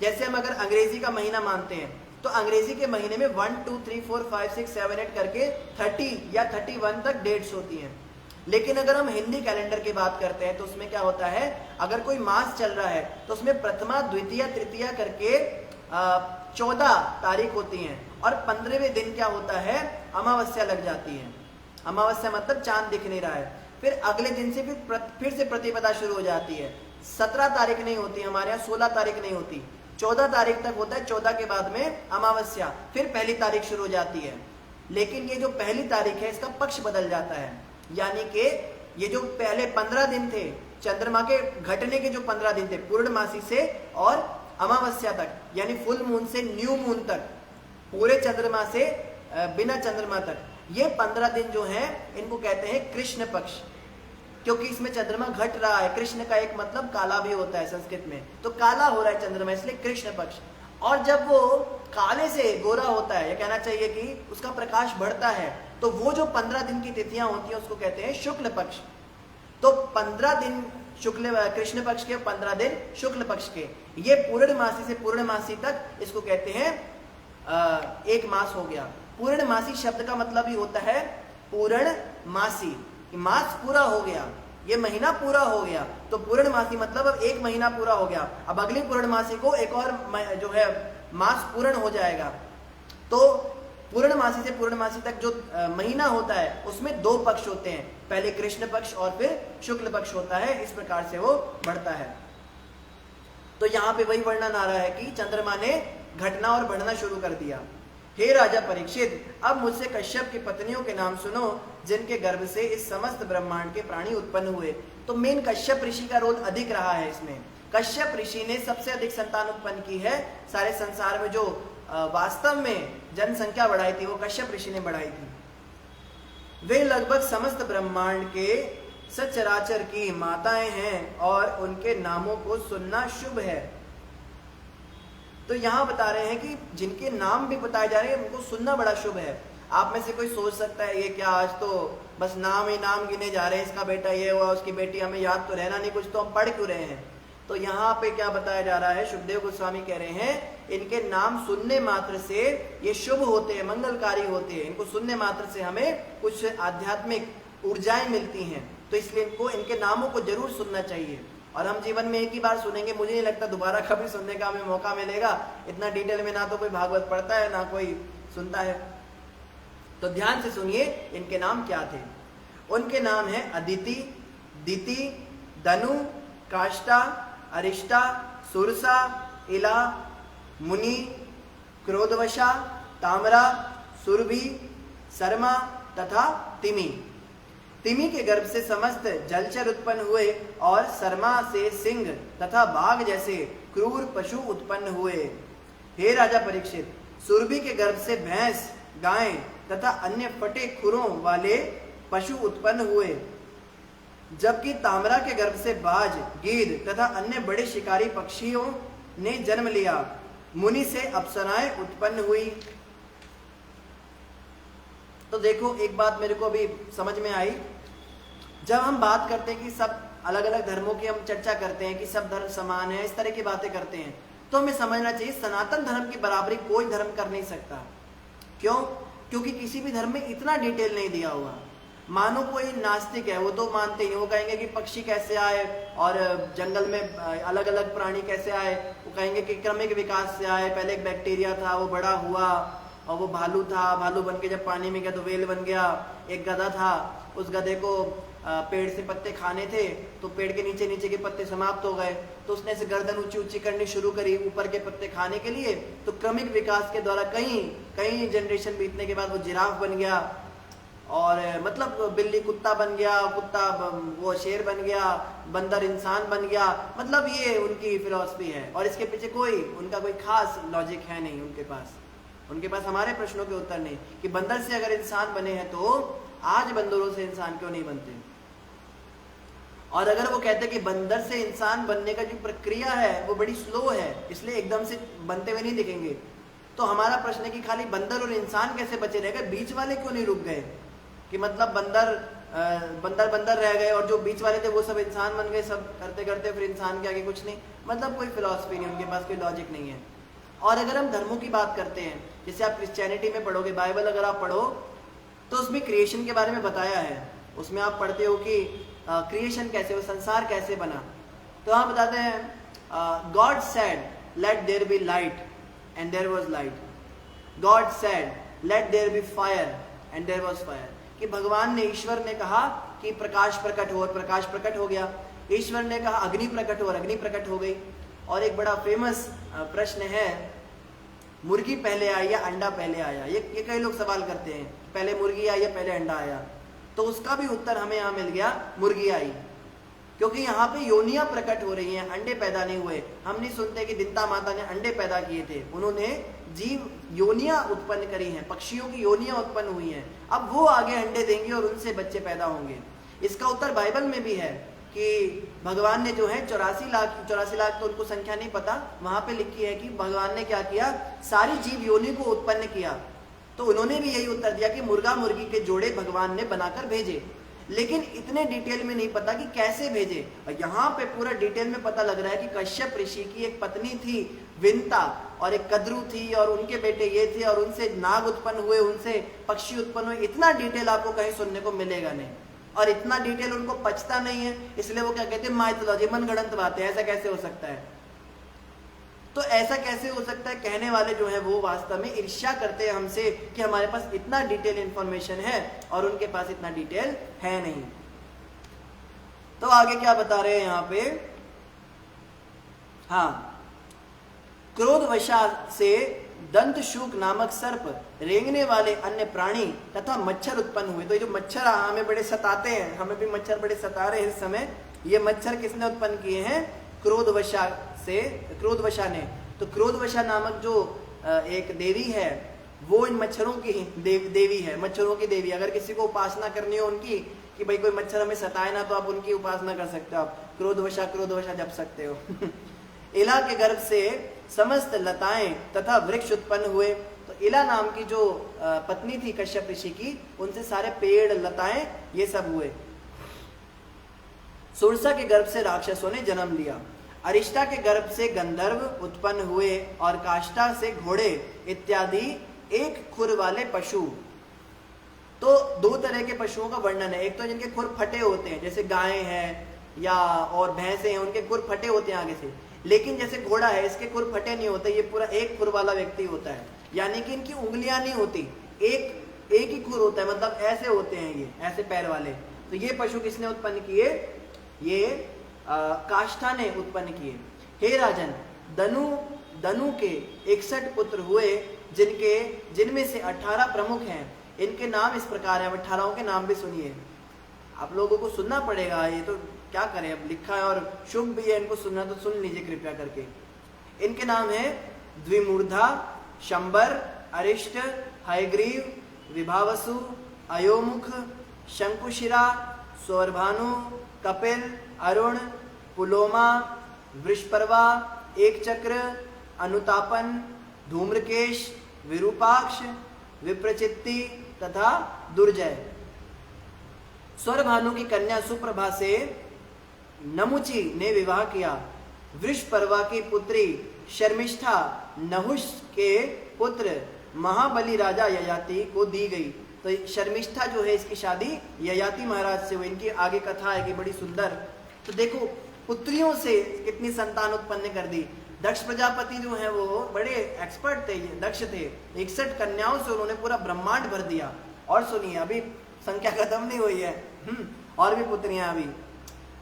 जैसे हम अगर अंग्रेजी का महीना मानते हैं तो अंग्रेजी के महीने में 1 2 3 4 5 6 7 8 करके 30 या 31 तक डेट्स होती हैं। लेकिन अगर हम हिंदी कैलेंडर की बात करते हैं तो उसमें क्या होता है, अगर कोई मास चल रहा है तो उसमें प्रथमा द्वितीय तृतीया करके 14 तारीख होती हैं, और 15वें दिन क्या होता है, अमावस्या लग जाती है। अमावस्या मतलब चांद दिख नहीं रहा है। फिर अगले दिन से फिर से प्रतिपदा शुरू हो जाती है। 17 तारीख नहीं होती हमारे यहाँ, 16 तारीख नहीं होती, 14 तारीख तक होता है। 14 के बाद में अमावस्या, फिर पहली तारीख शुरू हो जाती है। लेकिन ये जो पहली तारीख है इसका पक्ष बदल जाता है, यानी कि ये जो पहले 15 दिन थे चंद्रमा के घटने के, जो 15 दिन थे पूर्णमासी से और अमावस्या तक, यानी फुल मून से न्यू मून तक, पूरे चंद्रमा से बिना चंद्रमा तक, ये 15 दिन जो हैं इनको कहते हैं कृष्ण पक्ष, क्योंकि इसमें चंद्रमा घट रहा है। कृष्ण का एक मतलब काला भी होता है संस्कृत में, तो काला हो रहा है चंद्रमा, इसलिए कृष्ण पक्ष। और जब वो काले से गोरा होता है, ये कहना चाहिए कि उसका प्रकाश बढ़ता है, तो वो जो 15 दिन की तिथियां होती हैं उसको कहते हैं शुक्ल पक्ष। तो 15 दिन शुक्ल कृष्ण पक्ष के, 15 दिन शुक्ल पक्ष के, ये पूर्णमासी से पूर्णमासी तक इसको कहते हैं एक मास हो गया। पूर्णमासी शब्द का मतलब ही होता है पूर्णमासी, मास पूरा हो गया, ये महीना पूरा हो गया। तो पूर्णमासी मतलब अब 1 महीना पूरा हो गया, अब अगली पूर्णमासी को एक और जो है मास पूर्ण हो जाएगा। तो पूर्णमासी से पूर्णमासी तक जो महीना होता है उसमें 2 पक्ष होते हैं, पहले कृष्ण पक्ष और फिर शुक्ल पक्ष होता है। इस प्रकार से वो बढ़ता है। तो यहाँ पे वही वर्णन आ रहा है कि चंद्रमा ने घटना और बढ़ना शुरू कर दिया। हे राजा परीक्षित, अब मुझसे कश्यप की पत्नियों के नाम सुनो, जिनके गर्भ से इस समस्त ब्रह्मांड के प्राणी उत्पन्न हुए। तो मेन कश्यप ऋषि का रोल अधिक रहा है इसमें। कश्यप ऋषि ने सबसे अधिक संतान उत्पन्न की है सारे संसार में। जो वास्तव में जनसंख्या बढ़ाई थी वो कश्यप ऋषि ने बढ़ाई थी। वे लगभग समस्त ब्रह्मांड के सचराचर की माताएं हैं और उनके नामों को सुनना शुभ है। तो यहां बता रहे हैं कि जिनके नाम भी बताए जा रहे हैं उनको सुनना बड़ा शुभ है। आप में से कोई सोच सकता है ये क्या, आज तो बस नाम ही नाम गिने जा रहे हैं, इसका बेटा ये हुआ, उसकी बेटी, हमें याद तो रहना नहीं, कुछ तो हम पढ़ क्यों रहे हैं। तो यहाँ पे क्या बताया जा रहा है, शुभदेव गोस्वामी कह रहे हैं इनके नाम सुनने मात्र से ये शुभ होते हैं, मंगलकारी होते हैं। इनको सुनने मात्र से हमें कुछ आध्यात्मिक ऊर्जाएं मिलती हैं, तो इसलिए इनको, इनके नामों को जरूर सुनना चाहिए। और हम जीवन में एक ही बार सुनेंगे, मुझे नहीं लगता दोबारा कभी सुनने का हमें मौका मिलेगा। इतना डिटेल में ना तो कोई भागवत पढ़ता है ना कोई सुनता है। तो ध्यान से सुनिए इनके नाम क्या थे। उनके नाम है अदिति, दिति, धनु, काष्टा, अरिष्टा, सुरसा, इला, मुनि, क्रोधवशा, ताम्रा, सुरभि, शर्मा तथा तिमी। तिमी के गर्भ से समस्त जलचर उत्पन्न हुए और शर्मा से सिंह तथा बाघ जैसे क्रूर पशु उत्पन्न हुए। हे राजा परीक्षित, सुरभि के गर्भ से भैंस, गाय तथा अन्य फटे खुरों वाले पशु उत्पन्न हुए, जबकि ताम्रा के गर्भ से बाज, गिद्ध तथा अन्य बड़े शिकारी पक्षियों ने जन्म लिया। मुनि से अप्सराएं उत्पन्न हुई। तो देखो एक बात मेरे को अभी समझ में आई, जब हम बात करते हैं कि सब अलग अलग धर्मों की हम चर्चा करते हैं कि सब धर्म समान है, इस तरह की बातें करते हैं, तो हमें समझना चाहिए सनातन धर्म की बराबरी कोई धर्म कर नहीं सकता। क्यों? क्योंकि किसी भी धर्म में इतना डिटेल नहीं दिया हुआ। मानो कोई नास्तिक है, वो तो मानते ही नहीं, वो कहेंगे कि पक्षी कैसे आए और जंगल में अलग अलग प्राणी कैसे आए, वो कहेंगे कि क्रमिक विकास से आए, पहले एक बैक्टीरिया था, वो बड़ा हुआ और वो भालू था, भालू बन के जब पानी में गया तो वेल बन गया। एक गधा था, उस गधे को पेड़ से पत्ते खाने थे तो पेड़ के नीचे नीचे के पत्ते समाप्त हो गए, तो उसने ऐसे गर्दन ऊंची ऊंची करनी शुरू करी ऊपर के पत्ते खाने के लिए। तो क्रमिक विकास के द्वारा कई जनरेशन बीतने के बाद वो जिराफ बन गया, और मतलब बिल्ली कुत्ता बन गया, कुत्ता वो शेर बन गया, बंदर इंसान बन गया। मतलब ये उनकी फिलॉसफी है और इसके पीछे उनका कोई खास लॉजिक है नहीं। उनके पास हमारे प्रश्नों के उत्तर नहीं कि बंदर से अगर इंसान बने हैं तो आज बंदरों से इंसान क्यों नहीं बनते। और अगर वो कहते हैं कि बंदर से इंसान बनने का जो प्रक्रिया है वो बड़ी स्लो है, इसलिए एकदम से बनते हुए नहीं दिखेंगे, तो हमारा प्रश्न है कि खाली बंदर और इंसान कैसे बचे रह गए, बीच वाले क्यों नहीं रुक गए? कि मतलब बंदर रह गए और जो बीच वाले थे वो सब इंसान बन गए, सब करते करते फिर इंसान के आगे कुछ नहीं। मतलब कोई फिलॉसफी नहीं, उनके पास कोई लॉजिक नहीं है। और अगर हम धर्मों की बात करते हैं, जैसे आप क्रिश्चियनिटी में पढ़ोगे, बाइबल अगर आप पढ़ो तो उसमें क्रिएशन के बारे में बताया है। उसमें आप पढ़ते हो कि क्रिएशन कैसे, वो संसार कैसे बना। तो हम बताते हैं God said let there be light and there was light, God said let there be fire and there was fire. कि भगवान ने, ईश्वर ने कहा कि प्रकाश प्रकट हो और प्रकाश प्रकट हो गया। ईश्वर ने कहा अग्नि प्रकट हो और अग्नि प्रकट हो गई। और एक बड़ा फेमस प्रश्न है, मुर्गी पहले आई या अंडा पहले आया? ये कई लोग सवाल करते हैं, पहले मुर्गी आई या पहले अंडा आया? तो उसका भी उत्तर हमें यहाँ मिल गया, मुर्गी आई। क्योंकि यहाँ पे योनियां प्रकट हो रही हैं, अंडे पैदा नहीं हुए। हम नहीं सुनते कि दिंता माता ने अंडे पैदा किए थे, उन्होंने जीव योनियां उत्पन्न करी हैं, पक्षियों की योनियां उत्पन्न हुई हैं। अब वो आगे अंडे देंगे और उनसे बच्चे पैदा होंगे। इसका उत्तर बाइबल में भी है कि भगवान ने जो है 84 लाख तो उनको संख्या नहीं पता, वहां पे लिखी है कि भगवान ने क्या किया, सारी जीव योनि को उत्पन्न किया। तो उन्होंने भी यही उत्तर दिया कि मुर्गा मुर्गी के जोड़े भगवान ने बनाकर भेजे। लेकिन इतने डिटेल में नहीं पता कि कैसे भेजे। और यहाँ पे पूरा डिटेल में पता लग रहा है कि कश्यप ऋषि की एक पत्नी थी विंता, और एक कद्रू थी, और उनके बेटे ये थे, और उनसे नाग उत्पन्न हुए, उनसे पक्षी उत्पन्न हुए। इतना डिटेल आपको कहीं सुनने को मिलेगा नहीं, और इतना डिटेल उनको पचता नहीं है, इसलिए वो क्या कहते हैं, माइथोलॉजी, मनगढ़ंत बातें, ऐसा कैसे हो सकता है। तो ऐसा कैसे हो सकता है, कहने वाले जो है वो वास्तव में ईर्ष्या करते हैं हमसे कि हमारे पास इतना डिटेल इंफॉर्मेशन है और उनके पास इतना डिटेल है नहीं। तो आगे क्या बता रहे हैं यहाँ पे, हाँ, क्रोधवशा से दंतशूक नामक सर्प, रेंगने वाले अन्य प्राणी तथा मच्छर उत्पन्न हुए। तो ये जो मच्छर हमें बड़े सताते हैं, हमें भी मच्छर बड़े सता रहे हैं इस समय, ये मच्छर किसने उत्पन्न किए हैं, क्रोधवशा से, क्रोधवशा ने। तो क्रोधवशा नामक जो एक देवी है, वो इन मच्छरों की देवी है, मच्छरों की देवी। अगर किसी को उपासना करनी हो उनकी कि भाई कोई मच्छर हमें सताए ना, तो आप उनकी उपासना कर सकते हो, आप क्रोधवशा जप सकते हो। इला के गर्भ से समस्त लताएं तथा वृक्ष उत्पन्न हुए। तो इला नाम की जो पत्नी थी कश्यप ऋषि की, उनसे सारे पेड़ लताएं ये सब हुए। सुरसा के गर्भ से राक्षसों ने जन्म लिया। अरिष्टा के गर्भ से गंधर्व उत्पन्न हुए और काष्ठा से घोड़े इत्यादि एक खुर वाले पशु। तो दो तरह के पशुओं का वर्णन है। एक तो जिनके खुर फटे होते हैं, जैसे गायें हैं या और भैंसे हैं, उनके खुर फटे होते हैं आगे से। लेकिन जैसे घोड़ा है, इसके खुर फटे नहीं होते, ये पूरा एक खुर वाला व्यक्ति होता है, यानी कि इनकी उंगलियां नहीं होती, एक ही खुर होता है, मतलब ऐसे होते हैं ये, ऐसे पैर वाले। तो ये पशु किसने उत्पन्न किए, ये काष्ठा ने उत्पन्न किए। हे राजन, दनु के 61 पुत्र हुए, जिनमें से 18 प्रमुख हैं। इनके नाम इस प्रकार हैं, 18 के नाम भी सुनिए। आप लोगों को सुनना पड़ेगा, ये तो क्या करें, अब लिखा है और शुभ भी है, इनको सुनना तो सुन लीजिए कृपया करके। इनके नाम है द्विमूर्धा, शंबर, अरिष्ट, हयग्रीव, विभावसु, अयोमुख, शंकुशिरा, सौरभानु, कपिल, अरुण, पुलोमा, वृषपर्वा, एक चक्र, अनुतापन, धूम्रकेश, विरूपाक्ष, विप्रचित्ति, तथा दुर्जय। स्वरभानु की कन्या सुप्रभा से नमुची ने विवाह किया। वृषपर्वा की पुत्री शर्मिष्ठा नहुष के पुत्र महाबली राजा ययाति को दी गई। तो शर्मिष्ठा जो है इसकी शादी ययाति महाराज से हुई। इनकी आगे कथा है कि बड़ी सुंदर। तो देखो पुत्रियों से कितनी संतान उत्पन्न कर दी। दक्ष प्रजापति जो है वो बड़े एक्सपर्ट थे, दक्ष थे। 61 कन्याओं से उन्होंने पूरा ब्रह्मांड भर दिया। और सुनिए अभी संख्या खत्म नहीं हुई है, और भी पुत्रियां अभी।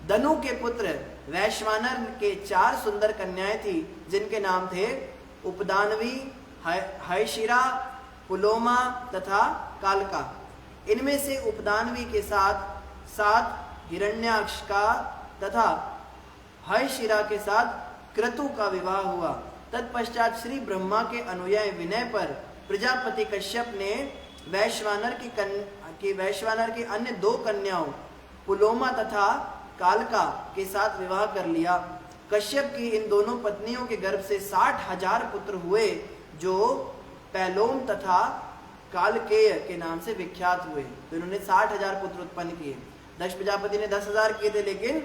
दनु के पुत्र वैश्वानर के 4 सुंदर कन्याएं थी, जिनके नाम थे उपदानवी, हैशिरा, पुलोमा तथा कालका। इनमें से उपदानवी के साथ हिरण्याक्ष का तथा हैशिरा के साथ क्रतु का विवाह हुआ। तत्पश्चात श्री ब्रह्मा के अनुयायी विनय पर प्रजापति कश्यप ने वैश्वानर की अन्य 2 कन्याओं पुलोमा तथा कालका के साथ विवाह कर लिया। कश्यप की इन दोनों पत्नियों के गर्भ से 60,000 पुत्र हुए, जो पैलोम तथा कालकेय के नाम से विख्यात हुए। तो इन्होंने 60,000 पुत्र उत्पन्न किए। दक्ष प्रजापति ने 10,000 किए थे, लेकिन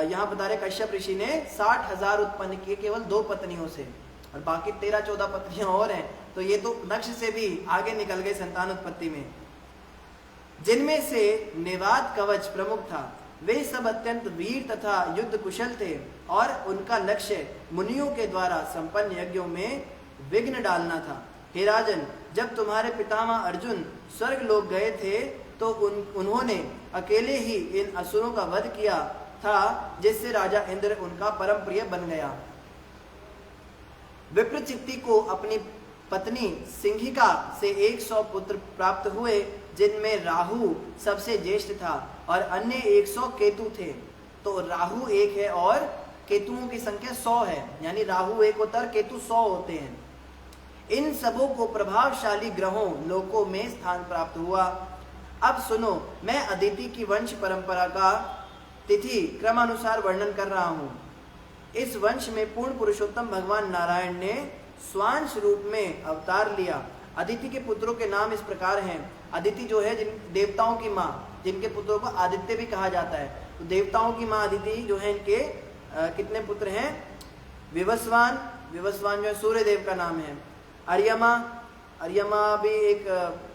यहाँ बता रहे कश्यप ऋषि ने 60,000 उत्पन्न किए केवल 2 पत्नियों से, और बाकी 13-14 पत्नियां और हैं। तो ये तो दक्ष से भी आगे निकल गए संतान उत्पत्ति में। जिनमें से नेवाद कवच प्रमुख था। वे सब अत्यंत वीर तथा युद्ध कुशल थे, और उनका लक्ष्य मुनियों के द्वारा संपन्न यज्ञों में विघ्न डालना था। हे राजन, जब तुम्हारे पितामह अर्जुन स्वर्ग लोक गए थे, तो उन्होंने अकेले ही इन असुरों का वध किया था, जिससे राजा इंद्र उनका परम प्रिय बन गया। विप्रचित्ति को अपनी पत्नी सिंहिका से 100 पुत्र प्राप्त हुए, जिनमें राहु सबसे ज्येष्ठ था और अन्य 100 केतु थे। तो राहु 1 है और केतुओं की संख्या 100 है, यानी राहु 1 होता है और केतु 100 होते हैं। इन सबों को प्रभावशाली ग्रहों लोकों में स्थान प्राप्त हुआ। अब सुनो, मैं अदिति की वंश परंपरा का तिथि क्रमानुसार वर्णन कर रहा हूं। इस वंश में पूर्ण पुरुषोत्तम भगवान नारायण ने स्वांश रूप में अवतार लिया। अदिति के पुत्रों के नाम इस प्रकार हैं। अदिति जो है देवताओं की माँ, जिनके पुत्रों को आदित्य भी कहा जाता है। तो देवताओं की माँ अदिति जो है, इनके कितने पुत्र हैं? विवस्वान, विवस्वान जो है सूर्य देव का नाम है। अर्यमा, अर्यमा भी एक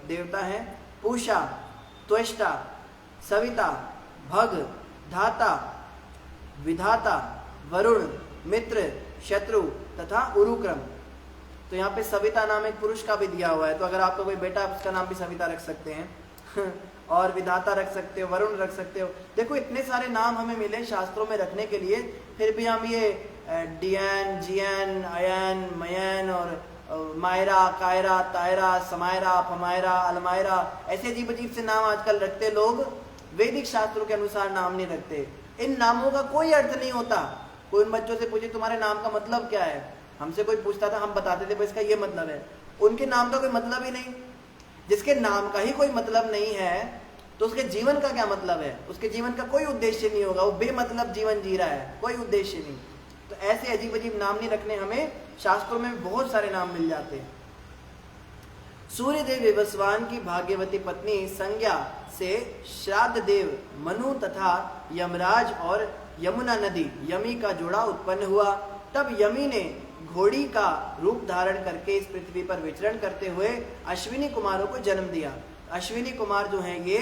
देवता है। पूषा, त्वष्टा, सविता, भग, धाता, विधाता, वरुण, मित्र, शत्रु तथा उरुक्रम। तो यहाँ पे सविता नाम एक पुरुष का भी दिया हुआ है। तो अगर आपका कोई बेटा, उसका नाम भी सविता रख सकते हैं और विधाता रख सकते हो, वरुण रख सकते हो। देखो इतने सारे नाम हमें मिले शास्त्रों में रखने के लिए, फिर भी हम ये डियन, जियन, अयन, मयन और मायरा, कायरा, तायरा, समायरा, फमायरा, अलमायरा, ऐसे अजीब अजीब से नाम आजकल रखते लोग। वैदिक शास्त्रों के अनुसार नाम नहीं रखते। इन नामों का कोई अर्थ नहीं होता। कोई उन बच्चों से पूछे तुम्हारे नाम का मतलब क्या है, हमसे कोई पूछता था, हम बताते थे इसका ये मतलब है। उनके नाम का कोई मतलब ही नहीं। जिसके नाम का ही कोई मतलब नहीं है, तो उसके जीवन का क्या मतलब है? उसके जीवन का कोई उद्देश्य नहीं होगा। वो बेमतलब जीवन जी रहा है, कोई उद्देश्य नहीं। तो ऐसे अजीब अजीब नाम नहीं रखने। हमें शास्त्रों में बहुत सारे नाम मिल जाते हैं। सूर्यदेव विवस्वान की भाग्यवती पत्नी संज्ञा से श्राद्ध देव मनु तथा यमराज और यमुना नदी यमी का जोड़ा उत्पन्न हुआ। तब यमी ने घोड़ी का रूप धारण करके इस पृथ्वी पर विचरण करते हुए अश्विनी कुमारों को जन्म दिया। अश्विनी कुमार जो हैं ये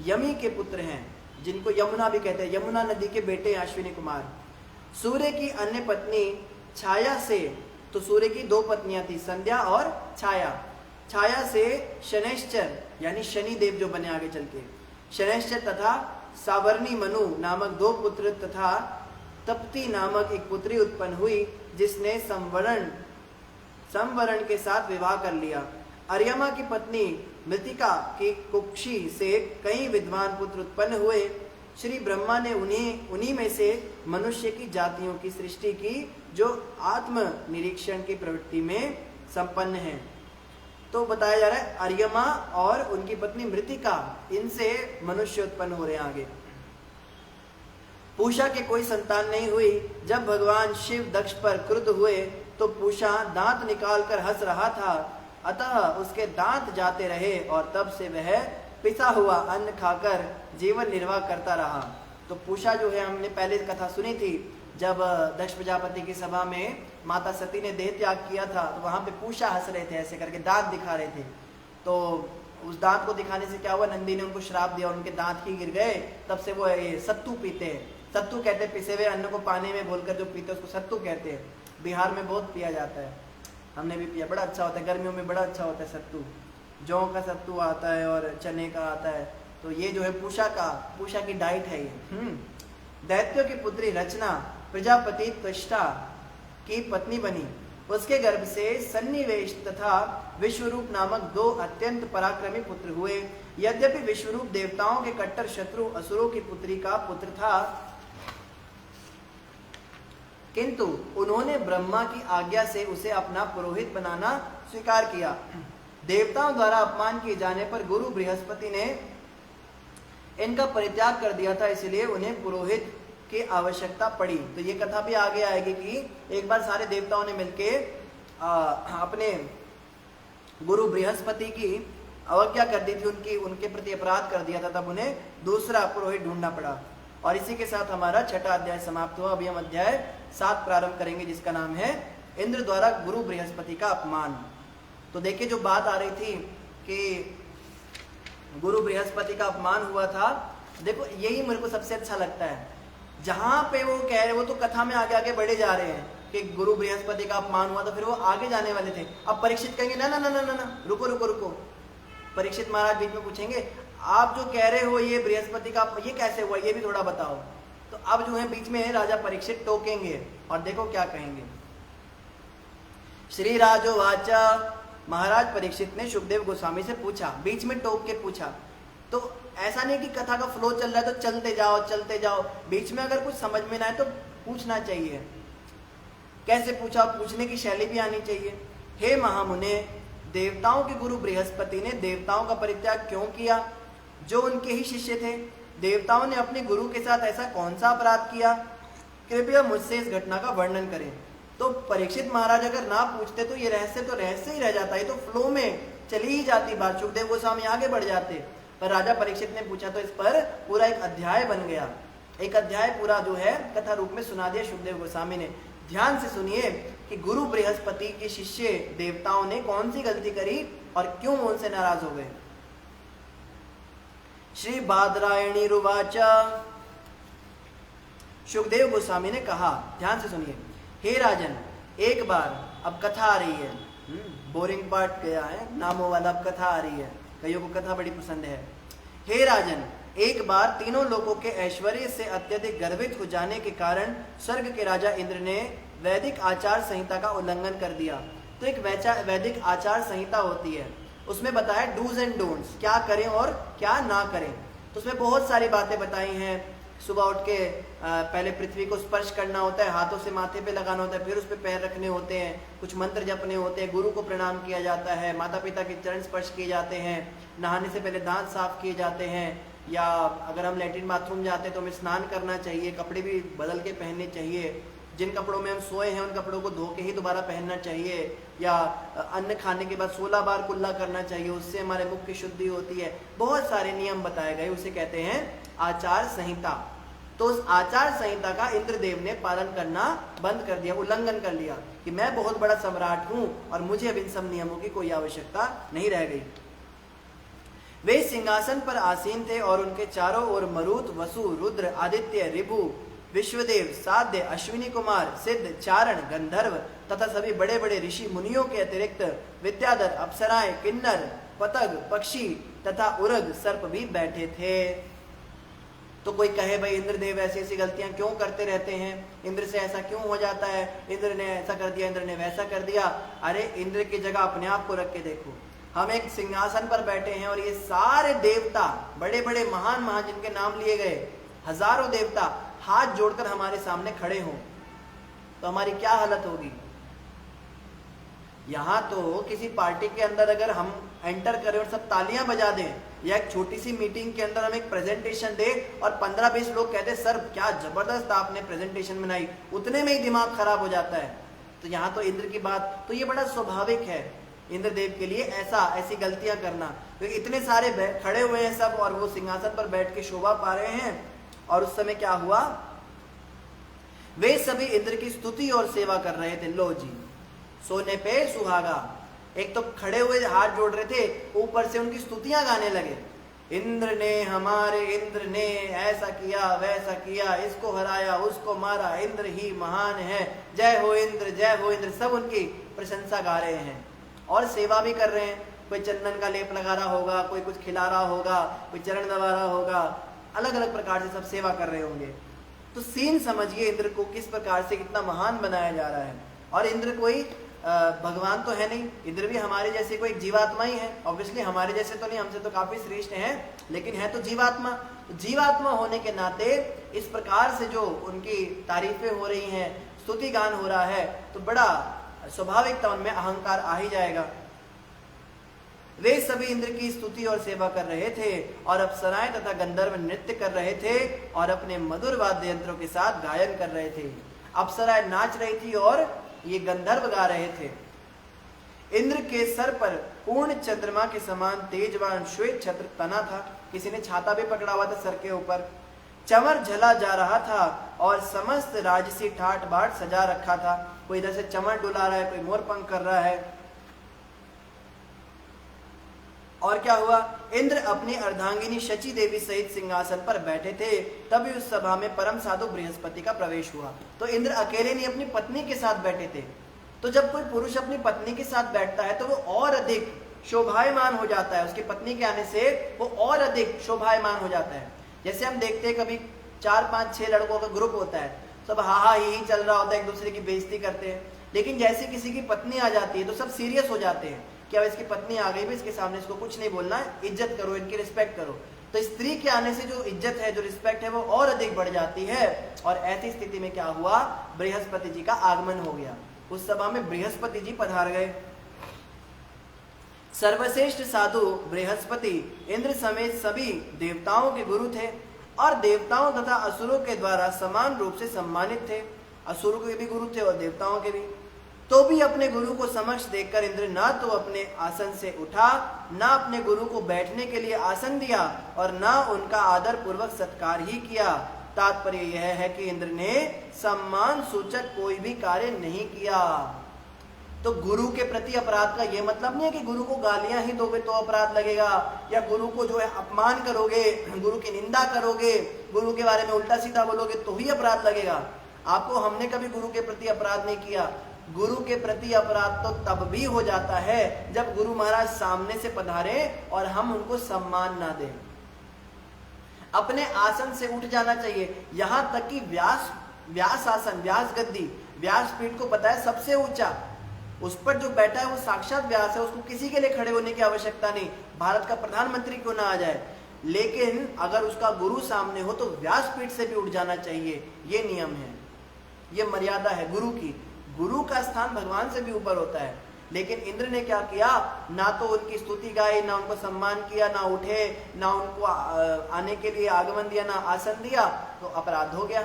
यमी के पुत्र हैं, जिनको यमुना भी कहते हैं। यमुना नदी के बेटे हैं अश्विनी कुमार। सूर्य की अन्य पत्नी छाया से, तो सूर्य की 2 पत्नियां थी, संध्या और छाया। छाया से शनैश्चर यानी शनि देव जो बने आगे चल के, शनैश्चर तथा सावर्णी मनु नामक 2 पुत्र तथा तप्ती नामक एक पुत्री उत्पन्न हुई, जिसने संवरण के साथ विवाह कर लिया। अर्यमा की पत्नी मृतिका की कुक्षी से कई विद्वान पुत्र उत्पन्न हुए। श्री ब्रह्मा ने उन्हीं में से मनुष्य की जातियों की सृष्टि की, जो आत्म निरीक्षण की प्रवृत्ति में संपन्न है। तो बताया जा रहा है अर्यमा और उनकी पत्नी मृतिका, इनसे मनुष्य उत्पन्न हो रहे हैं आगे। पूषा के कोई संतान नहीं हुई। जब भगवान शिव दक्ष पर क्रुद्ध हुए, तो पूषा दांत निकालकर हंस रहा था अतः उसके दांत जाते रहे और तब से वह पिसा हुआ अन्न खाकर जीवन निर्वाह करता रहा। तो पूषा जो है, हमने पहले कथा सुनी थी, जब दक्ष प्रजापति की सभा में माता सती ने देह त्याग किया था, तो वहां पे पूषा हंस रहे थे, ऐसे करके दांत दिखा रहे थे। तो उस दांत को दिखाने से क्या हुआ, नंदी ने उनको श्राप दिया और उनके दांत ही गिर गए। तब से वो ये सत्तू पीते हैं। सत्तू कहते हैं पिसे हुए अन्न को पानी में घोलकर जो पीते हैं उसको सत्तू कहते हैं। बिहार में बहुत पिया जाता है, हमने भी पिया, बड़ा अच्छा होता है, गर्मियों में बड़ा अच्छा होता है सत्तू। जौ का सत्तू आता है और चने का आता है। तो ये जो है पूषा की डाइट है ये। दैत्यों की पुत्री रचना प्रजापति त्वष्टा की पत्नी बनी। उसके गर्भ से सन्निवेश तथा विश्वरूप नामक 2 अत्यंत पराक्रमी पुत्र हुए। यद्यपि विश्वरूप देवताओं के कट्टर शत्रु असुरों की पुत्री का पुत्र था, किंतु उन्होंने ब्रह्मा की आज्ञा से उसे अपना पुरोहित बनाना स्वीकार किया। देवताओं द्वारा अपमान किए जाने पर गुरु बृहस्पति ने इनका परित्याग कर दिया था, इसलिए उन्हें पुरोहित की आवश्यकता पड़ी। तो ये कथा भी आगे आएगी कि एक बार सारे देवताओं ने मिलके अपने गुरु बृहस्पति की अवज्ञा कर दी थी, उनके प्रति अपराध कर दिया था, तब उन्हें दूसरा पुरोहित ढूंढना पड़ा। और इसी के साथ हमारा 6वां अध्याय समाप्त हुआ। अभी हम अध्याय 7 प्रारंभ करेंगे, जिसका नाम है इंद्र द्वारा गुरु बृहस्पति का अपमान। तो देखिए जो बात आ रही थी कि गुरु बृहस्पति का अपमान हुआ था, देखो यही मेरे को सबसे अच्छा लगता है। जहां पे वो कह रहे, वो तो कथा में आगे आगे बढ़े जा रहे हैं कि गुरु बृहस्पति का अपमान हुआ, तो फिर वो आगे जाने वाले थे। अब परीक्षित कहेंगे ना ना ना ना ना, रुको रुको रुको। परीक्षित महाराज बीच में पूछेंगे, आप जो कह रहे हो ये बृहस्पति का, ये कैसे हुआ, ये भी थोड़ा बताओ। तो अब जो है बीच में राजा परीक्षित टोकेंगे और देखो क्या कहेंगे। श्री राजोवाच, महाराज परीक्षित ने सुखदेव गोस्वामी से पूछा, बीच में टोक के पूछा। तो ऐसा नहीं कि कथा का फ्लो चल रहा है तो चलते जाओ, बीच में अगर कुछ समझ में ना आए तो पूछना चाहिए। कैसे पूछा, पूछने की शैली भी आनी चाहिए। हे महामुने, देवताओं के गुरु बृहस्पति ने देवताओं का परित्याग क्यों किया, जो उनके ही शिष्य थे? देवताओं ने अपने गुरु के साथ ऐसा कौन सा अपराध किया? कृपया मुझसे इस घटना का वर्णन करें। तो परीक्षित महाराज अगर ना पूछते तो ये रहस्य ही रह जाता, ये तो फ्लो में चली ही जाती बात, सुखदेव गोस्वामी आगे बढ़ जाते। पर राजा परीक्षित ने पूछा तो इस पर पूरा एक अध्याय बन गया। एक अध्याय पूरा जो है कथा रूप में सुना दिया सुखदेव गोस्वामी ने। ध्यान से सुनिए कि गुरु बृहस्पति के शिष्य देवताओं ने कौन सी गलती करी और क्यों उनसे नाराज हो गए। श्री बादरायणी रुवाच, सुखदेव गोस्वामी ने कहा, ध्यान से सुनिए, हे राजन, एक बार, अब कथा आ रही है, बोरिंग पार्ट गया है, नामों वाला अब कथा आ रही है, कईयों को कथा बड़ी पसंद है। हे राजन, एक बार तीनों लोगों के ऐश्वर्य से अत्यधिक गर्वित हो जाने के कारण स्वर्ग के राजा इंद्र ने वैदिक आचार संहिता का उल्लंघन कर दिया। तो एक वैदिक आचार संहिता होती है, उसमें बताया डूज एंड डोंट्स, क्या करें और क्या ना करें। तो उसमें बहुत सारी बातें बताई हैं। सुबह उठ के पहले पृथ्वी को स्पर्श करना होता है, हाथों से माथे पे लगाना होता है, फिर उस पे पैर रखने होते हैं, कुछ मंत्र जपने होते हैं, गुरु को प्रणाम किया जाता है, माता पिता के चरण स्पर्श किए जाते हैं, नहाने से पहले दांत साफ किए जाते हैं, या अगर हम लैट्रिन बाथरूम जाते हैं तो हमें स्नान करना चाहिए, कपड़े भी बदल के पहनने चाहिए, जिन कपड़ों में हम सोए हैं उन कपड़ों को धो के ही दोबारा पहनना चाहिए, या अन्न खाने के बाद 16 बार कुल्ला करना चाहिए, उससे हमारे मुख की शुद्धि होती है। बहुत सारे नियम बताए गए, उसे कहते हैं आचार संहिता। तो उस आचार संहिता का इंद्रदेव ने पालन करना बंद कर दिया, उल्लंघन कर लिया कि मैं बहुत बड़ा सम्राट हूं और मुझे अब इन सब नियमों की कोई आवश्यकता नहीं रह गई। वे सिंहासन पर आसीन थे और उनके चारों ओर मरुत, वसु, रुद्र, आदित्य, ऋभु, विश्वदेव, साध्य, अश्विनी कुमार, सिद्ध, चारण, गंधर्व तथा सभी बड़े बड़े ऋषि मुनियों के अतिरिक्त विद्याधर, अप्सराएं, किन्नर, पतंग, पक्षी तथा उरग, सर्प भी बैठे थे। तो कोई कहे भाई इंद्रदेव ऐसी ऐसी गलतियां क्यों करते रहते हैं, इंद्र से ऐसा क्यों हो जाता है, इंद्र ने ऐसा कर दिया, इंद्र ने वैसा कर दिया। अरे इंद्र की जगह अपने आप को रख के देखो, हम एक सिंहासन पर बैठे हैं और ये सारे देवता, बड़े बड़े महान महान जिनके नाम लिए गए, हजारों देवता हाथ जोड़कर हमारे सामने खड़े हों तो हमारी क्या हालत होगी। यहां तो किसी पार्टी के अंदर अगर हम एंटर करें और सब तालियां बजा दें, या एक छोटी सी मीटिंग के अंदर हम एक प्रेजेंटेशन दे और 15-20 लोग कहते हैं सर क्या जबरदस्त आपने प्रेजेंटेशन बनाई, उतने में ही दिमाग खराब हो जाता है। तो यहाँ तो इंद्र की बात, तो ये बड़ा स्वाभाविक है इंद्रदेव के लिए ऐसी गलतियां करना, क्योंकि इतने सारे खड़े हुए हैं सब और वो सिंहासन पर बैठ के शोभा पा रहे हैं। और उस समय क्या हुआ, वे सभी इंद्र की स्तुति और सेवा कर रहे थे। लो जी, सोने पे सुहागा, एक तो खड़े हुए हाथ जोड़ रहे थे, ऊपर से उनकी स्तुतियां गाने लगे। इंद्र ने, हमारे इंद्र ने ऐसा किया वैसा किया, इसको हराया उसको मारा, इंद्र ही महान है, जय हो इंद्र जय हो इंद्र, सब उनकी प्रशंसा गा रहे हैं और सेवा भी कर रहे हैं। कोई चंदन का लेप लगा रहा होगा, कोई कुछ खिला रहा होगा, कोई चरण दबा रहा होगा, अलग अलग प्रकार से सब सेवा कर रहे होंगे। तो सीन समझिए इंद्र को किस प्रकार से कितना महान बनाया जा रहा है। और इंद्र कोई भगवान तो है नहीं, इंद्र भी हमारे जैसे कोई जीवात्मा ही है। ऑब्वियसली हमारे जैसे तो नहीं, हमसे तो काफी श्रेष्ठ हैं, लेकिन है तो जीवात्मा। जीवात्मा होने के नाते इस प्रकार से जो उनकी तारीफें हो रही हैं, स्तुति गान हो रहा है, तो बड़ा स्वाभाविक तौर में अहंकार आ ही जाएगा। वे सभी इंद्र की स्तुति और सेवा कर रहे थे और अप्सराएं तथा गंधर्व नृत्य कर रहे थे और अपने मधुर वाद्य यंत्रों के साथ गायन कर रहे थे। अप्सराएं नाच रही थी और ये गंधर्व गा रहे थे। इंद्र के सर पर पूर्ण चंद्रमा के समान तेजवान श्वेत छत्र तना था। किसी ने छाता भी पकड़ा हुआ था सर के ऊपर। चमर झला जा रहा था और समस्त राजसी ठाट बाट सजा रखा था। कोई इधर से चमर डुला रहा है, कोई मोर पंख कर रहा है। और क्या हुआ, इंद्र अपनी अर्धांगिनी शची देवी सहित सिंहासन पर बैठे थे। तभी उस सभा में परम साधु बृहस्पति का प्रवेश हुआ। तो इंद्र अकेले नहीं, अपनी पत्नी के साथ बैठे थे। तो जब कोई पुरुष अपनी पत्नी के साथ बैठता है तो वो और अधिक शोभायमान हो जाता है। उसकी पत्नी के आने से वो और अधिक शोभायमान हो जाता है। जैसे हम देखते हैं कभी 4 5 6 लड़कों का ग्रुप होता है, सब हा हा ही चल रहा होता है, एक दूसरे की बेइज्जती करते हैं। लेकिन जैसे किसी की पत्नी आ जाती है तो सब सीरियस हो जाते हैं कि अब इसकी पत्नी आ गई भी, इसके सामने इसको कुछ नहीं बोलना है, इज्जत करो, इनकी रिस्पेक्ट करो। तो स्त्री के आने से जो इज्जत है, जो रिस्पेक्ट है, वो और अधिक बढ़ जाती है। और ऐसी स्थिति में क्या हुआ, बृहस्पति जी का आगमन हो गया। उस सभा में बृहस्पति जी पधार गए। सर्वश्रेष्ठ साधु बृहस्पति इंद्र समेत सभी देवताओं के गुरु थे और देवताओं तथा असुरों के द्वारा समान रूप से सम्मानित थे। असुरों के भी गुरु थे और देवताओं के भी। तो भी अपने गुरु को समक्ष देखकर इंद्र ना तो अपने आसन से उठा, ना अपने गुरु को बैठने के लिए आसन दिया और ना उनका आदर पूर्वक सत्कार ही किया। तात्पर्य यह है कि इंद्र ने सम्मान सूचक कोई भी कार्य नहीं किया। तो गुरु के प्रति अपराध का यह मतलब नहीं है कि गुरु को गालियां ही दोगे तो अपराध लगेगा, या गुरु को जो है अपमान करोगे, गुरु की निंदा करोगे, गुरु के बारे में उल्टा सीधा बोलोगे तो ही अपराध लगेगा। आपको हमने कभी गुरु के प्रति अपराध नहीं किया। गुरु के प्रति अपराध तो तब भी हो जाता है जब गुरु महाराज सामने से पधारे और हम उनको सम्मान ना दें। अपने आसन से उठ जाना चाहिए। यहां तक कि व्यास आसन, व्यास गद्दी, व्यास पीठ को पता है सबसे ऊंचा, उस पर जो बैठा है वो साक्षात व्यास है। उसको किसी के लिए खड़े होने की आवश्यकता नहीं, भारत का प्रधानमंत्री क्यों ना आ जाए। लेकिन अगर उसका गुरु सामने हो तो व्यास पीठ से भी उठ जाना चाहिए। ये नियम है, ये मर्यादा है गुरु की। गुरु का स्थान भगवान से भी ऊपर होता है। लेकिन इंद्र ने क्या किया, ना तो उनकी स्तुति गाई, ना उनको सम्मान किया, ना उठे, ना उनको आने के लिए आगमन दिया, ना आसन दिया, तो अपराध हो गया।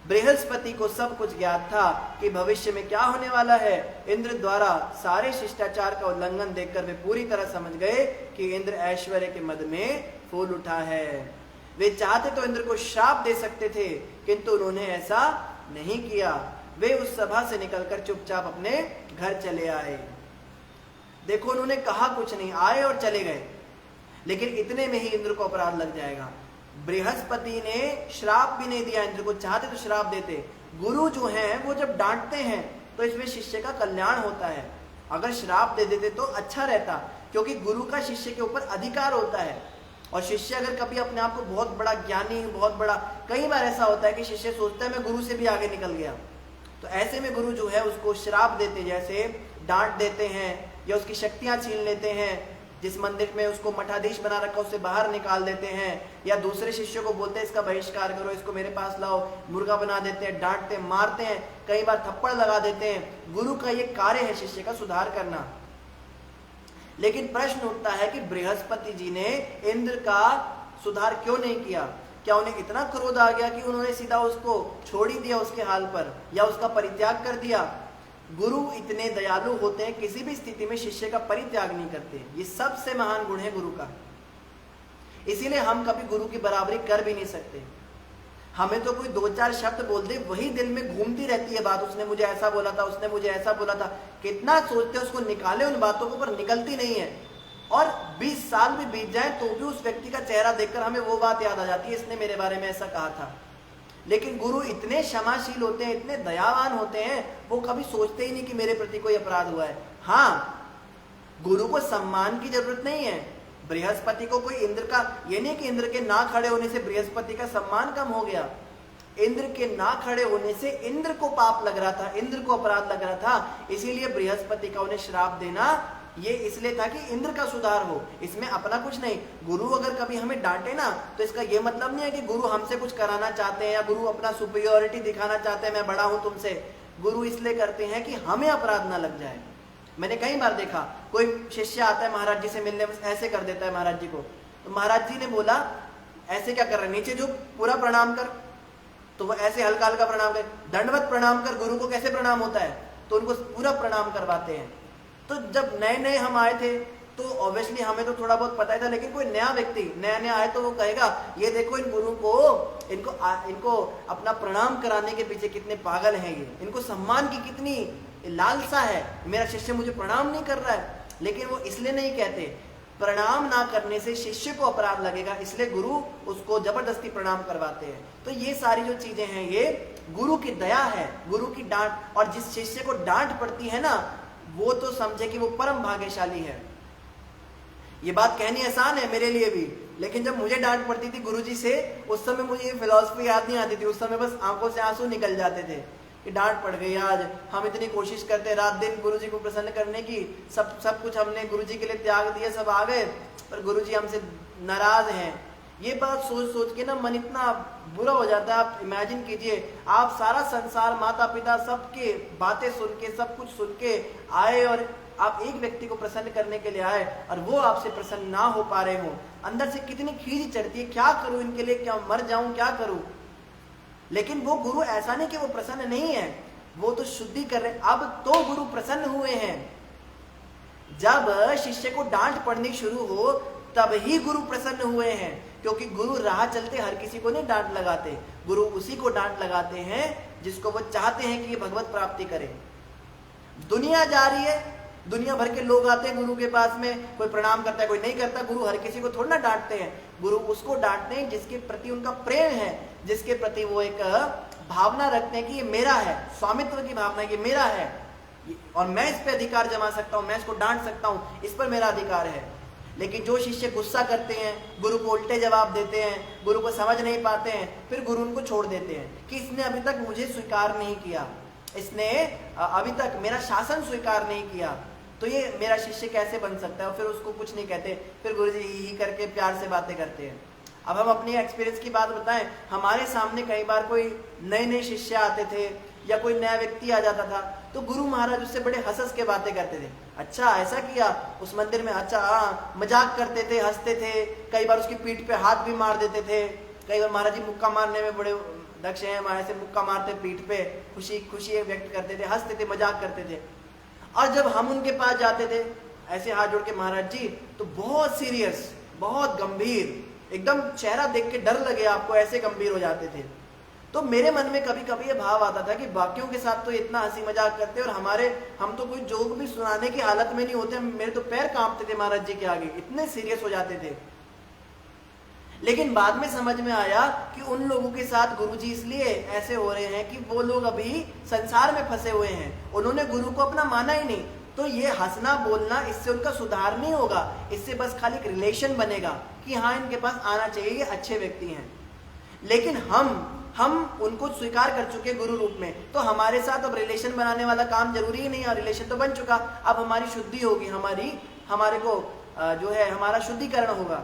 बृहस्पति को सब कुछ ज्ञात था कि भविष्य में क्या होने वाला है। इंद्र द्वारा सारे शिष्टाचार का उल्लंघन देखकर वे पूरी तरह समझ गए कि इंद्र ऐश्वर्य के मद में फूल उठा है। वे चाहते तो इंद्र को श्राप दे सकते थे, किंतु उन्होंने ऐसा नहीं किया। वे उस सभा से निकलकर चुपचाप अपने घर चले आए। देखो, उन्होंने कहा कुछ नहीं, आए और चले गए। लेकिन इतने में ही इंद्र को अपराध लग जाएगा। बृहस्पति ने श्राप भी नहीं दिया इंद्र को, चाहते तो श्राप देते। गुरु जो हैं वो जब डांटते हैं तो इसमें शिष्य का कल्याण होता है। अगर श्राप दे देते तो अच्छा रहता, क्योंकि गुरु का शिष्य के ऊपर अधिकार होता है। और शिष्य अगर कभी अपने आप को बहुत बड़ा ज्ञानी, बहुत बड़ा, कई बार ऐसा होता है कि शिष्य सोचता है मैं गुरु से भी आगे निकल गया, तो ऐसे में गुरु जो है उसको श्राप देते, जैसे डांट देते हैं या उसकी शक्तियां छीन लेते हैं। जिस मंदिर में उसको मठाधीश बना रखा उससे बाहर निकाल देते हैं, या दूसरे शिष्यों को बोलते हैं इसका बहिष्कार करो, इसको मेरे पास लाओ, मुर्गा बना देते हैं, डांटते, मारते हैं, कई बार थप्पड़ लगा देते हैं। गुरु का ये कार्य है शिष्य का सुधार करना। लेकिन प्रश्न उठता है कि बृहस्पति जी ने इंद्र का सुधार क्यों नहीं किया? क्या उन्हें इतना क्रोध आ गया कि उन्होंने सीधा उसको छोड़ ही दिया उसके हाल पर, या उसका परित्याग कर दिया? गुरु इतने दयालु होते हैं, किसी भी स्थिति में शिष्य का परित्याग नहीं करते। ये सबसे महान गुण है गुरु का। इसीलिए हम कभी गुरु की बराबरी कर भी नहीं सकते। हमें तो कोई 2-4 शब्द बोल दे, वही दिल में घूमती रहती है बात, उसने मुझे ऐसा बोला था, उसने मुझे ऐसा बोला था। कितना सोचते हैं उसको निकाले उन बातों को, पर निकलती नहीं है। और 20 साल भी बीत जाए तो भी उस व्यक्ति का चेहरा देखकर हमें वो बात याद आ जाती है, इसने मेरे बारे में ऐसा कहा था। लेकिन गुरु इतने क्षमाशील होते हैं, इतने दयावान होते हैं, वो कभी सोचते ही नहीं कि मेरे प्रति कोई अपराध हुआ है। हाँ, गुरु को सम्मान की जरूरत नहीं है। बृहस्पति को कोई इंद्र का, ये नहीं कि इंद्र के ना खड़े होने से बृहस्पति का सम्मान कम हो गया। इंद्र के ना खड़े होने से इंद्र को पाप लग रहा था, इंद्र को अपराध लग रहा था। इसीलिए बृहस्पति का उन्हें श्राप देना ये इसलिए था कि इंद्र का सुधार हो, इसमें अपना कुछ नहीं। गुरु अगर कभी हमें डांटे ना तो इसका ये मतलब नहीं है कि गुरु हमसे कुछ कराना चाहते हैं या गुरु अपना सुपीरियरिटी दिखाना चाहते हैं, मैं बड़ा हूं तुमसे। गुरु इसलिए करते हैं कि हमें अपराध ना लग जाए। मैंने कई बार देखा, कोई शिष्य आता है महाराज जी से मिलने, बस ऐसे कर देता है महाराज जी को। तो महाराज जी ने बोला ऐसे क्या कर रहे, नीचे झुक, पूरा प्रणाम कर। तो वो ऐसे हल्का हल्का प्रणाम कर, दंडवत प्रणाम कर। गुरु को कैसे प्रणाम होता है, तो उनको पूरा प्रणाम करवाते हैं। तो जब नए नए हम आए थे तो ऑब्वियसली हमें तो थोड़ा बहुत पता ही था, लेकिन कोई नया व्यक्ति नया नया आए तो वो कहेगा ये देखो इन गुरु को, इनको अपना प्रणाम कराने के पीछे कितने पागल हैं ये, इनको सम्मान की कितनी लालसा है, मेरा शिष्य मुझे प्रणाम नहीं कर रहा है। लेकिन वो इसलिए नहीं कहते, प्रणाम ना करने से शिष्य को अपराध लगेगा, इसलिए गुरु उसको जबरदस्ती प्रणाम करवाते हैं। तो ये सारी जो चीजें हैं ये गुरु की दया है, गुरु की डांट। और जिस शिष्य को डांट पड़ती है ना, वो तो समझे कि वो परम भाग्यशाली है। ये बात कहनी आसान है मेरे लिए भी, लेकिन जब मुझे डांट पड़ती थी गुरुजी से, उस समय मुझे ये फिलॉसफी याद नहीं आती थी। उस समय बस आंखों से आंसू निकल जाते थे कि डांट पड़ गई आज। हम इतनी कोशिश करते रात दिन गुरुजी को प्रसन्न करने की, सब कुछ हमने गुरुजी के लिए त्याग दिया, सब आ गए, पर गुरुजी हमसे नाराज हैं। ये बात सोच सोच के ना मन इतना बुरा हो जाता है। आप इमेजिन कीजिए, आप सारा संसार, माता पिता सबके बातें सुन के, सब कुछ सुन के आए और आप एक व्यक्ति को प्रसन्न करने के लिए आए और वो आपसे प्रसन्न ना हो पा रहे हो। अंदर से कितनी खीज चढ़ती है, क्या करूं इनके लिए, क्या मर जाऊं, क्या करूं। लेकिन वो गुरु ऐसा नहीं कि वो प्रसन्न नहीं है, वो तो शुद्धि कर रहे। अब तो गुरु प्रसन्न हुए हैं। जब शिष्य को डांट पड़नी शुरू हो तब ही गुरु प्रसन्न हुए हैं, क्योंकि गुरु राह चलते हर किसी को नहीं डांट लगाते। गुरु उसी को डांट लगाते हैं जिसको वो चाहते हैं कि ये भगवत प्राप्ति करे। दुनिया जा रही है, दुनिया भर के लोग आते हैं गुरु के पास में, कोई प्रणाम करता है कोई नहीं करता। गुरु हर किसी को थोड़ा ना डांटते हैं, गुरु उसको डांटते हैं जिसके प्रति उनका प्रेम है, जिसके प्रति वो एक भावना रखते हैं कि ये मेरा है, स्वामित्व की भावना, ये मेरा है और मैं इस पे अधिकार जमा सकता हूं, मैं इसको डांट सकता हूं, इस पर मेरा अधिकार है। लेकिन जो शिष्य गुस्सा करते हैं, गुरु को उल्टे जवाब देते हैं, गुरु को समझ नहीं पाते हैं, फिर गुरु उनको छोड़ देते हैं कि इसने अभी तक मुझे स्वीकार नहीं किया, इसने अभी तक मेरा शासन स्वीकार नहीं किया, तो ये मेरा शिष्य कैसे बन सकता है। और फिर उसको कुछ नहीं कहते, फिर गुरु जी ही करके प्यार से बातें करते हैं। अब हम अपनी एक्सपीरियंस की बात बताएं, हमारे सामने कई बार कोई नए नए शिष्य आते थे या कोई नया व्यक्ति आ जाता था, तो गुरु महाराज उससे बड़े हंस के बातें करते थे। अच्छा ऐसा किया उस मंदिर में, अच्छा हाँ, मजाक करते थे, हंसते थे, कई बार उसकी पीठ पे हाथ भी मार देते थे। कई बार महाराज जी मुक्का मारने में बड़े दक्ष हैं, हमारे से मुक्का मारते पीठ पे, खुशी व्यक्त करते थे, हंसते थे, मजाक करते थे। और जब हम उनके पास जाते थे ऐसे हाथ जोड़ के महाराज जी, तो बहुत सीरियस, बहुत गंभीर, एकदम चेहरा देख के डर लगे आपको, ऐसे गंभीर हो जाते थे। तो मेरे मन में कभी कभी ये भाव आता था कि बाकियों के साथ तो इतना हंसी मजाक करते और हम तो कोई जोक भी सुनाने की हालत में नहीं होते, मेरे तो पैर कांपते थे महाराज जी के आगे, इतने सीरियस हो जाते थे। लेकिन बाद में समझ में आया कि उन लोगों के साथ गुरुजी इसलिए ऐसे हो रहे हैं कि वो लोग अभी संसार में फंसे हुए हैं, उन्होंने गुरु को अपना माना ही नहीं। तो ये हंसना बोलना, इससे उनका सुधार नहीं होगा, इससे बस खाली एक रिलेशन बनेगा कि हाँ इनके पास आना चाहिए, ये अच्छे व्यक्ति हैं। लेकिन हम उनको स्वीकार कर चुके गुरु रूप में, तो हमारे साथ अब रिलेशन बनाने वाला काम जरूरी ही नहीं है, रिलेशन तो बन चुका। अब हमारी शुद्धि होगी, हमारे को जो है हमारा शुद्धिकरण होगा।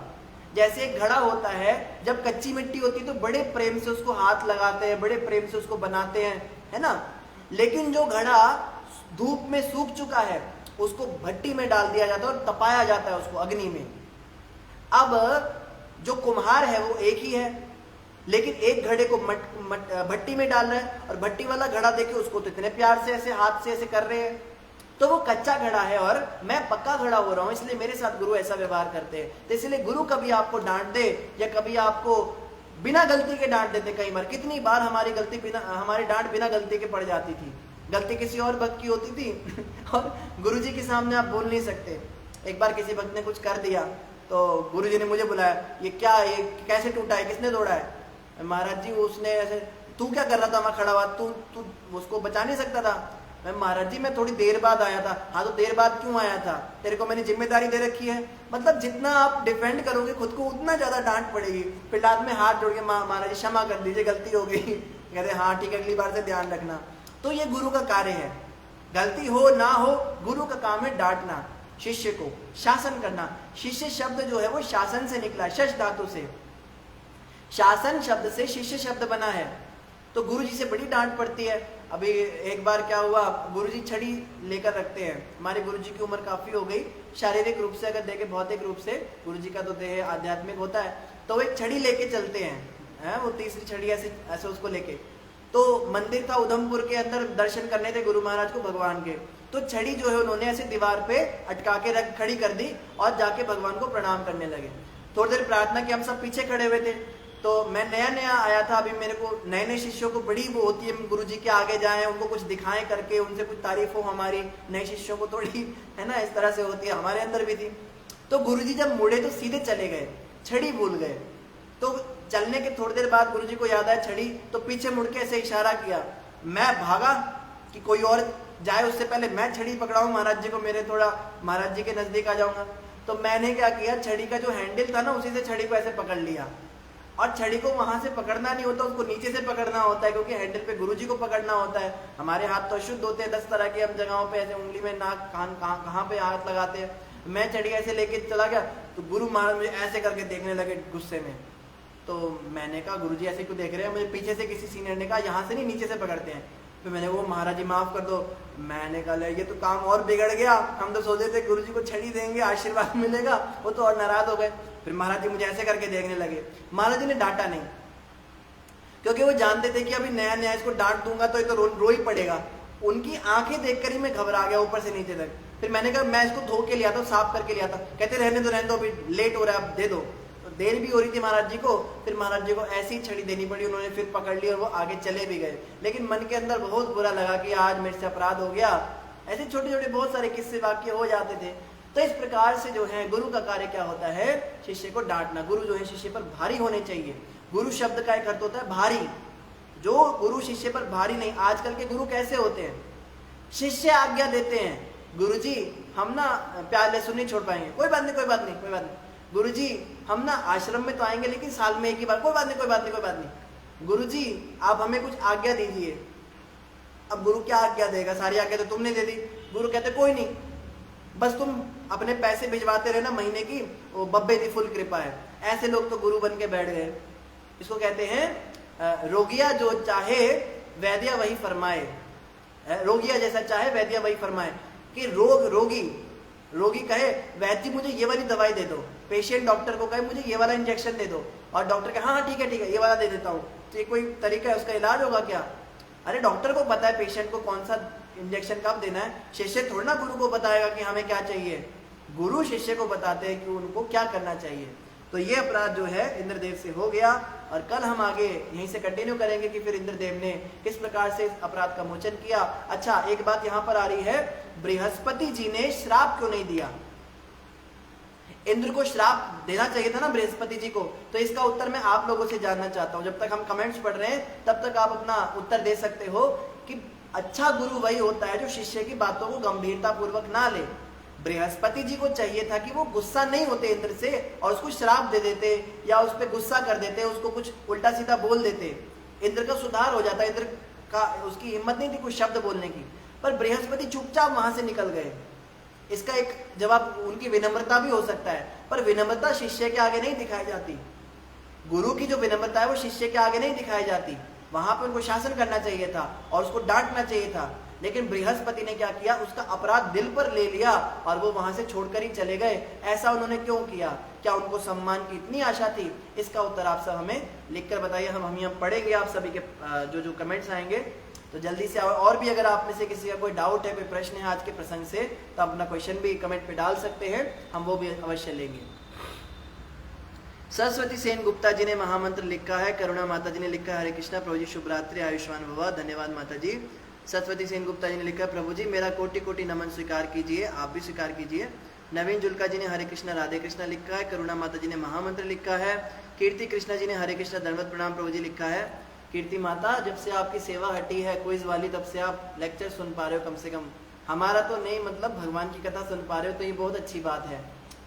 जैसे एक घड़ा होता है, जब कच्ची मिट्टी होती है तो बड़े प्रेम से उसको हाथ लगाते हैं, बड़े प्रेम से उसको बनाते हैं, है ना। लेकिन जो घड़ा धूप में सूख चुका है उसको भट्टी में डाल दिया जाता है और तपाया जाता है उसको अग्नि में। अब जो कुम्हार है वो एक ही है, लेकिन एक घड़े को भट्टी में डाल रहे हैं और भट्टी वाला घड़ा देखे उसको तो इतने प्यार से ऐसे हाथ से ऐसे कर रहे हैं। तो वो कच्चा घड़ा है और मैं पक्का घड़ा हो रहा हूं, इसलिए मेरे साथ गुरु ऐसा व्यवहार करते हैं। तो इसलिए गुरु कभी आपको डांट दे या कभी आपको बिना गलती के डांट देते, कई बार कितनी बार हमारी डांट बिना गलती के पड़ जाती थी, गलती किसी और भक्त की होती थी और गुरुजी के सामने आप बोल नहीं सकते। एक बार किसी भक्त ने कुछ कर दिया तो गुरुजी ने मुझे बुलाया, ये क्या, ये कैसे टूटा है, किसने तोड़ा है? महाराज जी उसने ऐसे, तू क्या कर रहा था वहां खड़ा हुआ, तू उसको बचा नहीं सकता था? मैं महाराज जी मैं थोड़ी देर बाद आया था। हाँ तो देर बाद क्यों आया था? तेरे को मैंने जिम्मेदारी दे रखी है। मतलब जितना आप डिफेंड करोगे खुद को उतना ज्यादा डांट पड़ेगी। फिर बाद में हाथ जोड़ के महाराज जी क्षमा कर दीजिए, गलती हो गई। कहते हाँ ठीक है, अगली बार से ध्यान रखना। तो ये गुरु का कार्य है, गलती हो ना हो गुरु का काम है डांटना, शिष्य को शासन करना। शिष्य शब्द जो है वो शासन से निकला, शश धातु से, शासन शब्द से शिष्य शब्द बना है। तो गुरु जी से बड़ी डांट पड़ती है। अभी एक बार क्या हुआ, गुरुजी छड़ी लेकर रखते हैं। हमारे गुरुजी की उम्र काफी हो गई, शारीरिक रूप से अगर देखें, भौतिक रूप से गुरुजी का तो देह आध्यात्मिक होता है। तो वो एक छड़ी लेके चलते हैं, वो तीसरी छड़ी ऐसे ऐसे उसको लेके। तो मंदिर था उधमपुर के अंदर, दर्शन करने थे गुरु महाराज को भगवान के। तो छड़ी जो है उन्होंने ऐसे दीवार पे अटका के रख खड़ी कर दी और जाके भगवान को प्रणाम करने लगे। थोड़ी देर प्रार्थना की, हम सब पीछे खड़े हुए थे। तो मैं नया नया आया था, अभी मेरे को नए नए शिष्यों को बड़ी वो होती है गुरुजी के आगे जाएं, उनको कुछ दिखाएं करके, उनसे कुछ तारीफ हो हमारी। नए शिष्यों को थोड़ी है ना इस तरह से होती है, हमारे अंदर भी थी। तो गुरुजी जब मुड़े तो सीधे चले गए, छड़ी भूल गए। तो चलने के थोड़ी देर बाद गुरुजी को याद आया छड़ी, तो पीछे मुड़ के ऐसे इशारा किया। मैं भागा कि कोई और जाए, उससे पहले मैं छड़ी पकड़ाऊं महाराज जी को, मेरे थोड़ा महाराज जी के नजदीक आ जाऊंगा। तो मैंने क्या किया, छड़ी का जो हैंडल था ना उसी से छड़ी को ऐसे पकड़ लिया। और छड़ी को वहां से पकड़ना नहीं होता, उसको नीचे से पकड़ना होता है, क्योंकि हैंडल पे गुरुजी को पकड़ना होता है। हमारे हाथ तो अशुद्ध होते हैं, 10 तरह के हम जगहों पे ऐसे उंगली में, नाक, कान, कहाँ पे हाथ लगाते हैं। मैं छड़ी ऐसे लेके चला गया तो गुरु महाराज मुझे ऐसे करके देखने लगे गुस्से में। तो मैंने कहा गुरुजी ऐसे क्यों देख रहे हैं? मुझे पीछे से किसी सीनियर ने कहा यहाँ से नहीं नीचे से पकड़ते हैं। फिर मैंने वो महाराज जी माफ कर दो। मैंने कहा ये तो काम और बिगड़ गया, हम तो सोचे थे गुरुजी को छड़ी देंगे आशीर्वाद मिलेगा, वो तो और नाराज हो गए। फिर महाराज जी मुझे ऐसे करके देखने लगे। महाराज जी ने डांटा नहीं, क्योंकि वो जानते थे कि अभी नया नया इसको डांट दूंगा तो ये तो रो ही पड़ेगा। उनकी आंखें देखकर ही मैं घबरा गया ऊपर से नीचे तक। फिर मैंने कहा मैं इसको धो के लिया था, साफ करके लिया था। कहते रहने दो अभी लेट हो रहा है, अब दे दो। तो देर भी हो रही थी महाराज जी को। फिर महाराज जी को ऐसी ही छड़ी देनी पड़ी, उन्होंने फिर पकड़ ली और वो आगे चले भी गए। लेकिन मन के अंदर बहुत बुरा लगा कि आज मेरे से अपराध हो गया। ऐसे छोटे छोटे बहुत सारे किस्से वाक्य हो जाते थे। तो इस प्रकार से जो है गुरु का कार्य क्या होता है, शिष्य को डांटना। गुरु जो है शिष्य पर भारी होने चाहिए। गुरु शब्द का एक अर्थ होता है भारी। जो गुरु शिष्य पर भारी नहीं। आजकल के गुरु कैसे होते हैं, शिष्य आज्ञा देते हैं, गुरुजी हम ना प्यार लहसुन नहीं छोड़ पाएंगे, कोई बात नहीं कोई बात नहीं कोई बात नहीं। गुरुजी हम ना आश्रम में तो आएंगे लेकिन साल में एक ही बार, कोई बात नहीं कोई बात नहीं कोई बात नहीं। गुरुजी आप हमें कुछ आज्ञा दीजिए। अब गुरु क्या आज्ञा देगा, सारी आज्ञा तो तुमने दे दी। गुरु कहते कोई नहीं, बस तुम अपने पैसे भिजवाते रहना महीने की, वो बब्बे की फुल कृपा है। ऐसे लोग तो गुरु बन के बैठ गए। इसको कहते हैं रोगिया जो चाहे वैद्या वही फरमाए। रोगिया जैसा चाहे वैद्या वही फरमाए। कि रोगी कहे वैद्य जी मुझे ये वाली दवाई दे दो, पेशेंट डॉक्टर को कहे मुझे ये वाला इंजेक्शन दे दो, और डॉक्टर कहे हाँ ठीक है ये वाला दे देता हूँ। तो ये कोई तरीका है, उसका इलाज होगा क्या? अरे डॉक्टर को पता है पेशेंट को कौन सा इंजेक्शन कब देना है, शिष्य थोड़ा ना गुरु को बताएगा कि हमें क्या चाहिए। गुरु शिष्य को बताते हैं कि उनको क्या करना चाहिए। तो ये अपराध जो है इंद्रदेव से हो गया। और कल हम आगे यहीं से कंटिन्यू करेंगे कि फिर इंद्रदेव ने किस प्रकार से इस अपराध का मोचन किया। अच्छा, एक बात यहां पर आ रही है, बृहस्पति जी ने श्राप क्यों नहीं दिया? इंद्र को श्राप देना चाहिए था ना बृहस्पति जी को। तो इसका उत्तर मैं आप लोगों से जानना चाहता हूं। जब तक हम कमेंट्स पढ़ रहे हैं तब तक आप अपना उत्तर दे सकते हो कि अच्छा गुरु वही होता है जो शिष्य की बातों को गंभीरता पूर्वक ना ले। बृहस्पति जी को चाहिए था कि वो गुस्सा नहीं होते इंद्र से और उसको श्राप दे देते या उस पर गुस्सा कर देते, उसको कुछ उल्टा सीधा बोल देते, इंद्र का सुधार हो जाता। इंद्र का उसकी हिम्मत नहीं थी कुछ शब्द बोलने की, पर बृहस्पति चुपचाप वहां से निकल गए। इसका एक जवाब उनकी विनम्रता भी हो सकता है, पर विनम्रता शिष्य के आगे नहीं दिखाई जाती। गुरु की जो विनम्रता है वो शिष्य के आगे नहीं दिखाई जाती। वहां पर उनको शासन करना चाहिए था और उसको डांटना चाहिए था। लेकिन बृहस्पति ने क्या किया, उसका अपराध दिल पर ले लिया और वो वहां से छोड़कर ही चले गए। ऐसा उन्होंने क्यों किया? क्या उनको सम्मान की इतनी आशा थी? इसका उत्तर आप सब हमें लिखकर बताइए। हम यहाँ पढ़ेंगे आप सभी के जो जो कमेंट्स आएंगे, तो जल्दी से। और भी अगर आप में से किसी का कोई डाउट है, कोई प्रश्न है आज के प्रसंग से, तो अपना क्वेश्चन भी कमेंट पे डाल सकते हैं, हम वो भी अवश्य लेंगे। सरस्वती सेन गुप्ता जी ने महामंत्र लिखा है। करुणा माता जी ने लिखा है, हरे कृष्णा प्रभु जी, शुभ रात्रि, आयुष्मान भव। धन्यवाद माता जी। सरस्वती सेन गुप्ता जी ने लिखा है, प्रभु जी मेरा कोटि कोटि नमन स्वीकार कीजिए, आप भी स्वीकार कीजिए। नवीन जुल्का जी ने हरे कृष्णा राधे कृष्णा लिखा है। करुणा माता जी ने महामंत्र लिखा है। कीर्ति कृष्णा जी ने हरे कृष्णा दंडवत प्रणाम प्रभु जी लिखा है। कीर्ति माता, जब से आपकी सेवा हटी है क्विज वाली, तब से आप लेक्चर सुन पा रहे हो, कम से कम हमारा तो नहीं, मतलब भगवान की कथा सुन पा रहे हो, तो ये बहुत अच्छी बात है।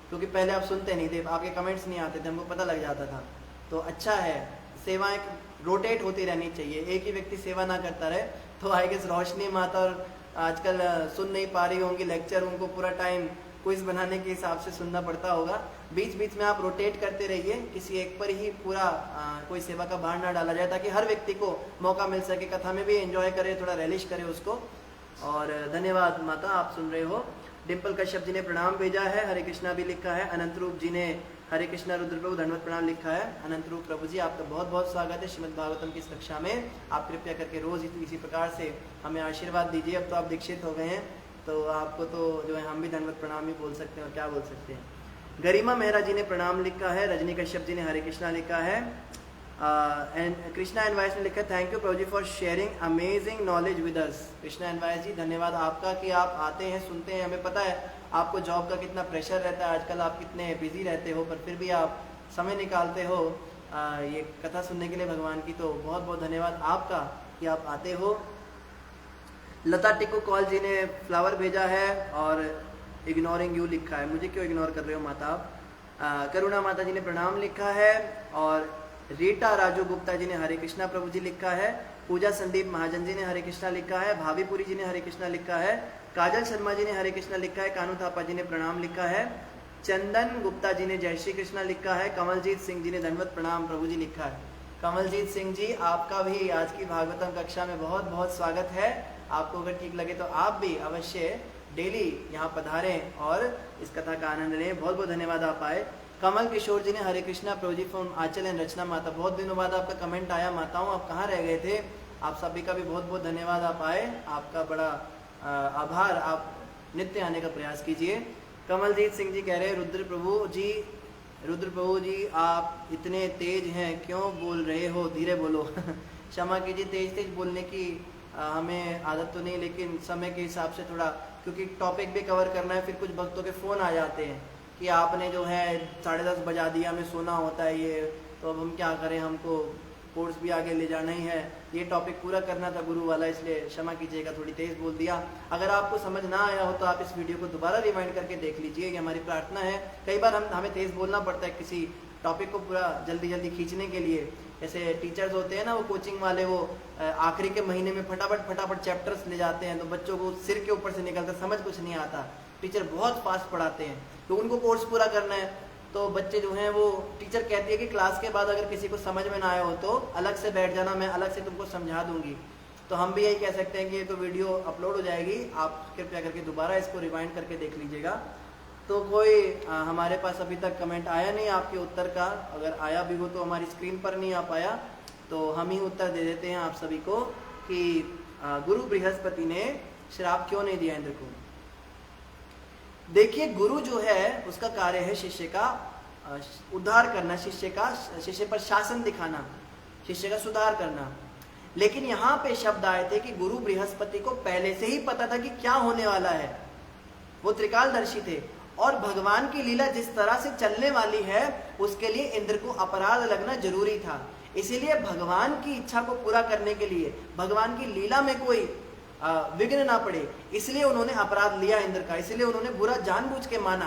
क्योंकि पहले आप सुनते नहीं थे, आपके कमेंट्स नहीं आते थे, हमको पता लग जाता था। तो अच्छा है, सेवाएं रोटेट होती रहनी चाहिए, एक ही व्यक्ति सेवा ना करता रहे। तो आई गेस रोशनी माता और आजकल सुन नहीं पा रही होंगी लेक्चर, उनको पूरा टाइम क्विज बनाने के हिसाब से सुनना पड़ता होगा। बीच बीच में आप रोटेट करते रहिए, किसी एक पर ही पूरा कोई सेवा का भार ना डाला जाए, ताकि हर व्यक्ति को मौका मिल सके, कथा में भी एंजॉय करे, थोड़ा रेलिश करे उसको। और धन्यवाद माता, आप सुन रहे हो। डिम्पल कश्यप जी ने प्रणाम भेजा है, हरे कृष्णा भी लिखा है। अनंत रूप जी ने हरे कृष्णा रुद्र प्रभु धन्यवाद प्रणाम लिखा है। अनंत रूप प्रभु जी, आपका बहुत बहुत स्वागत है श्रीमद् भागवतम की इस कक्षा में। आप कृपया करके रोज इसी प्रकार से हमें आशीर्वाद दीजिए। अब तो आप दीक्षित हो गए हैं, तो आपको तो जो है हम भी धन्यवाद प्रणाम ही बोल सकते हैं, और क्या बोल सकते हैं। गरिमा मेहरा जी ने प्रणाम लिखा है। रजनी कश्यप जी ने हरे कृष्णा लिखा है। कृष्णा एंड वाइस ने लिखा है, thank you Prabhu ji for sharing amazing knowledge with us. Krishna and वाइस जी, धन्यवाद आपका कि आप आते हैं, सुनते हैं। हमें पता है आपको जॉब का कितना प्रेशर रहता है, आजकल आप कितने बिजी रहते हो, पर फिर भी आप समय निकालते हो ये कथा सुनने के लिए भगवान की। तो बहुत बहुत धन्यवाद आपका कि आप आते हो। लता टिक्कू कौल जी ने फ्लावर भेजा है और इग्नोरिंग यू लिखा है। मुझे क्यों इग्नोर कर रहे हो माता आप? करुणा माता जी ने प्रणाम लिखा है। और रीटा राजू गुप्ता जी ने हरे कृष्णा प्रभु जी लिखा है। पूजा संदीप महाजन जी ने हरे कृष्णा लिखा है। भाभीपुरी जी ने हरे कृष्णा लिखा है। काजल शर्मा जी ने हरे कृष्णा लिखा है। कानू थापा जी ने प्रणाम लिखा है। चंदन गुप्ता जी ने जय श्री कृष्णा लिखा है। कमलजीत सिंह जी ने धन्यवाद प्रणाम प्रभु जी लिखा है। कमलजीत सिंह जी, आपका भी आज की भागवतम कक्षा में बहुत बहुत स्वागत है। आपको अगर ठीक लगे तो आप भी अवश्य डेली यहाँ पधारें और इस कथा का आनंद लें। बहुत बहुत धन्यवाद आप आए। कमल किशोर जी ने हरे कृष्णा प्रभु जी फ्रॉम आंचल एंड रचना माता। बहुत दिनों बाद आपका कमेंट आया माताओं, आप कहाँ रह गए थे? आप सभी का भी बहुत बहुत धन्यवाद, आप आए, आपका बड़ा आभार। आप नित्य आने का प्रयास कीजिए। कमलजीत सिंह जी कह रहे हैं, रुद्र प्रभु जी आप इतने तेज हैं, क्यों बोल रहे हो? धीरे बोलो। क्षमा कीजिए, तेज बोलने की हमें आदत तो नहीं, लेकिन समय के हिसाब से थोड़ा, क्योंकि टॉपिक भी कवर करना है। फिर कुछ भक्तों के फ़ोन आ जाते हैं कि आपने जो है 10:30 बजा दिया, हमें सोना होता है ये, तो अब हम क्या करें, हमको कोर्स भी आगे ले जाना ही है, ये टॉपिक पूरा करना था गुरु वाला, इसलिए क्षमा कीजिएगा, थोड़ी तेज़ बोल दिया। अगर आपको समझ ना आया हो तो आप इस वीडियो को दोबारा रिवाइंड करके देख लीजिए, ये हमारी प्रार्थना है। कई बार हमें तेज़ बोलना पड़ता है किसी टॉपिक को पूरा जल्दी खींचने के लिए। जैसे टीचर्स होते हैं ना, वो कोचिंग वाले, वो आखिरी के महीने में फटाफट चैप्टर्स ले जाते हैं, तो बच्चों को सिर के ऊपर से निकलता, समझ कुछ नहीं आता। टीचर बहुत फास्ट पढ़ाते हैं, तो उनको कोर्स पूरा करना है, तो बच्चे जो हैं वो, टीचर कहती है कि क्लास के बाद अगर किसी को समझ में ना आया हो तो अलग से बैठ जाना, मैं अलग से तुमको समझा दूंगी। तो हम भी यही कह सकते हैं कि ये तो वीडियो अपलोड हो जाएगी, आप कृपया करके दोबारा इसको रिवाइंड करके देख लीजिएगा। तो कोई हमारे पास अभी तक कमेंट आया नहीं आपके उत्तर का, अगर आया भी हो तो हमारी स्क्रीन पर नहीं आ पाया, तो हम ही उत्तर दे देते हैं आप सभी को कि गुरु बृहस्पति ने श्राप क्यों नहीं दिया इंद्र को। देखिए, गुरु जो है उसका कार्य है शिष्य का उद्धार करना, शिष्य पर शासन दिखाना, शिष्य का सुधार करना। लेकिन यहाँ पे शब्द आए थे कि गुरु बृहस्पति को पहले से ही पता था कि क्या होने वाला है, वो त्रिकालदर्शी थे, और भगवान की लीला जिस तरह से चलने वाली है उसके लिए इंद्र को अपराध लगना जरूरी था। इसीलिए भगवान की इच्छा को पूरा करने के लिए, भगवान की लीला में कोई विघ्न ना पड़े, इसलिए उन्होंने अपराध लिया इंद्र का। इसलिए उन्होंने बुरा जानबूझ के माना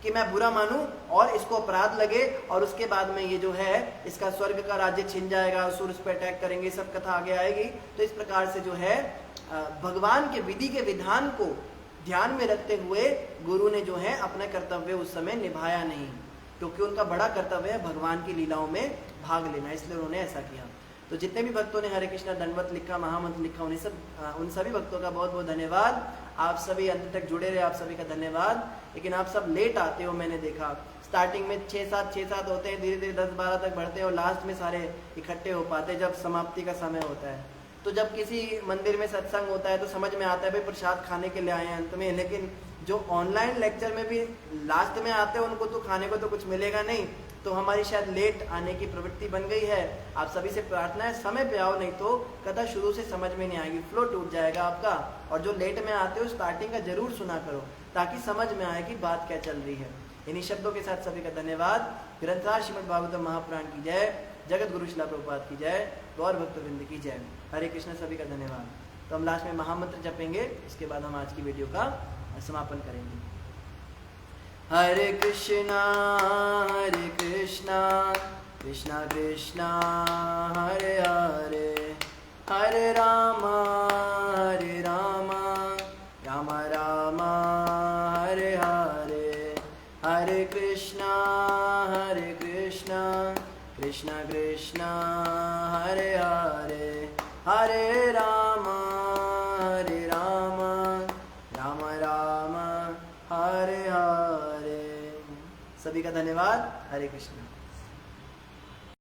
कि मैं बुरा मानूं और इसको अपराध लगे, और उसके बाद में ये जो है इसका स्वर्ग का राज्य छिन जाएगा, असुर इस पर अटैक करेंगे, सब कथा आगे आएगी। तो इस प्रकार से जो है भगवान के विधि के विधान को ध्यान में रखते हुए गुरु ने जो है अपना कर्तव्य उस समय निभाया नहीं, क्योंकि उनका बड़ा कर्तव्य है भगवान की लीलाओं में भाग लेना, इसलिए उन्होंने ऐसा किया। तो जितने भी भक्तों ने हरे कृष्णा दंडवत लिखा, महामंत्र लिखा, उन सभी भक्तों का बहुत बहुत धन्यवाद। आप सभी अंत तक जुड़े रहे, आप सभी का धन्यवाद। लेकिन आप सब लेट आते हो, मैंने देखा स्टार्टिंग में 6-7 होते हैं, धीरे धीरे 10-12 तक बढ़ते हैं और लास्ट में सारे इकट्ठे हो पाते हैं जब समाप्ति का समय होता है। तो जब किसी मंदिर में सत्संग होता है तो समझ में आता है भाई प्रसाद खाने के लिए आए हैं अंत में, लेकिन जो ऑनलाइन लेक्चर में भी लास्ट में आते हैं उनको तो खाने को तो कुछ मिलेगा नहीं। तो हमारी शायद लेट आने की प्रवृत्ति बन गई है। आप सभी से प्रार्थना है समय पे आओ, नहीं तो कथा शुरू से समझ में नहीं आएगी, फ्लो टूट जाएगा आपका। और जो लेट में आते हो स्टार्टिंग का जरूर सुना करो ताकि समझ में आए कि बात क्या चल रही है। इन्हीं शब्दों के साथ सभी का धन्यवाद। ग्रंथराज श्रीमद् भागवतम महापुराण की जय, जगत गुरु श्रील प्रभुपाद की जय, गौर भक्तवृंद की जय। हरे कृष्ण, सभी का धन्यवाद। तो हम लास्ट में महामंत्र जपेंगे, इसके बाद हम आज की वीडियो का समापन करेंगे। हरे कृष्णा कृष्णा कृष्णा हरे हरे, हरे राम राम राम हरे हरे, हरे कृष्णा कृष्णा कृष्णा हरे हरे, हरे राम राम राम हरे हरे। सभी का धन्यवाद। हरे कृष्ण।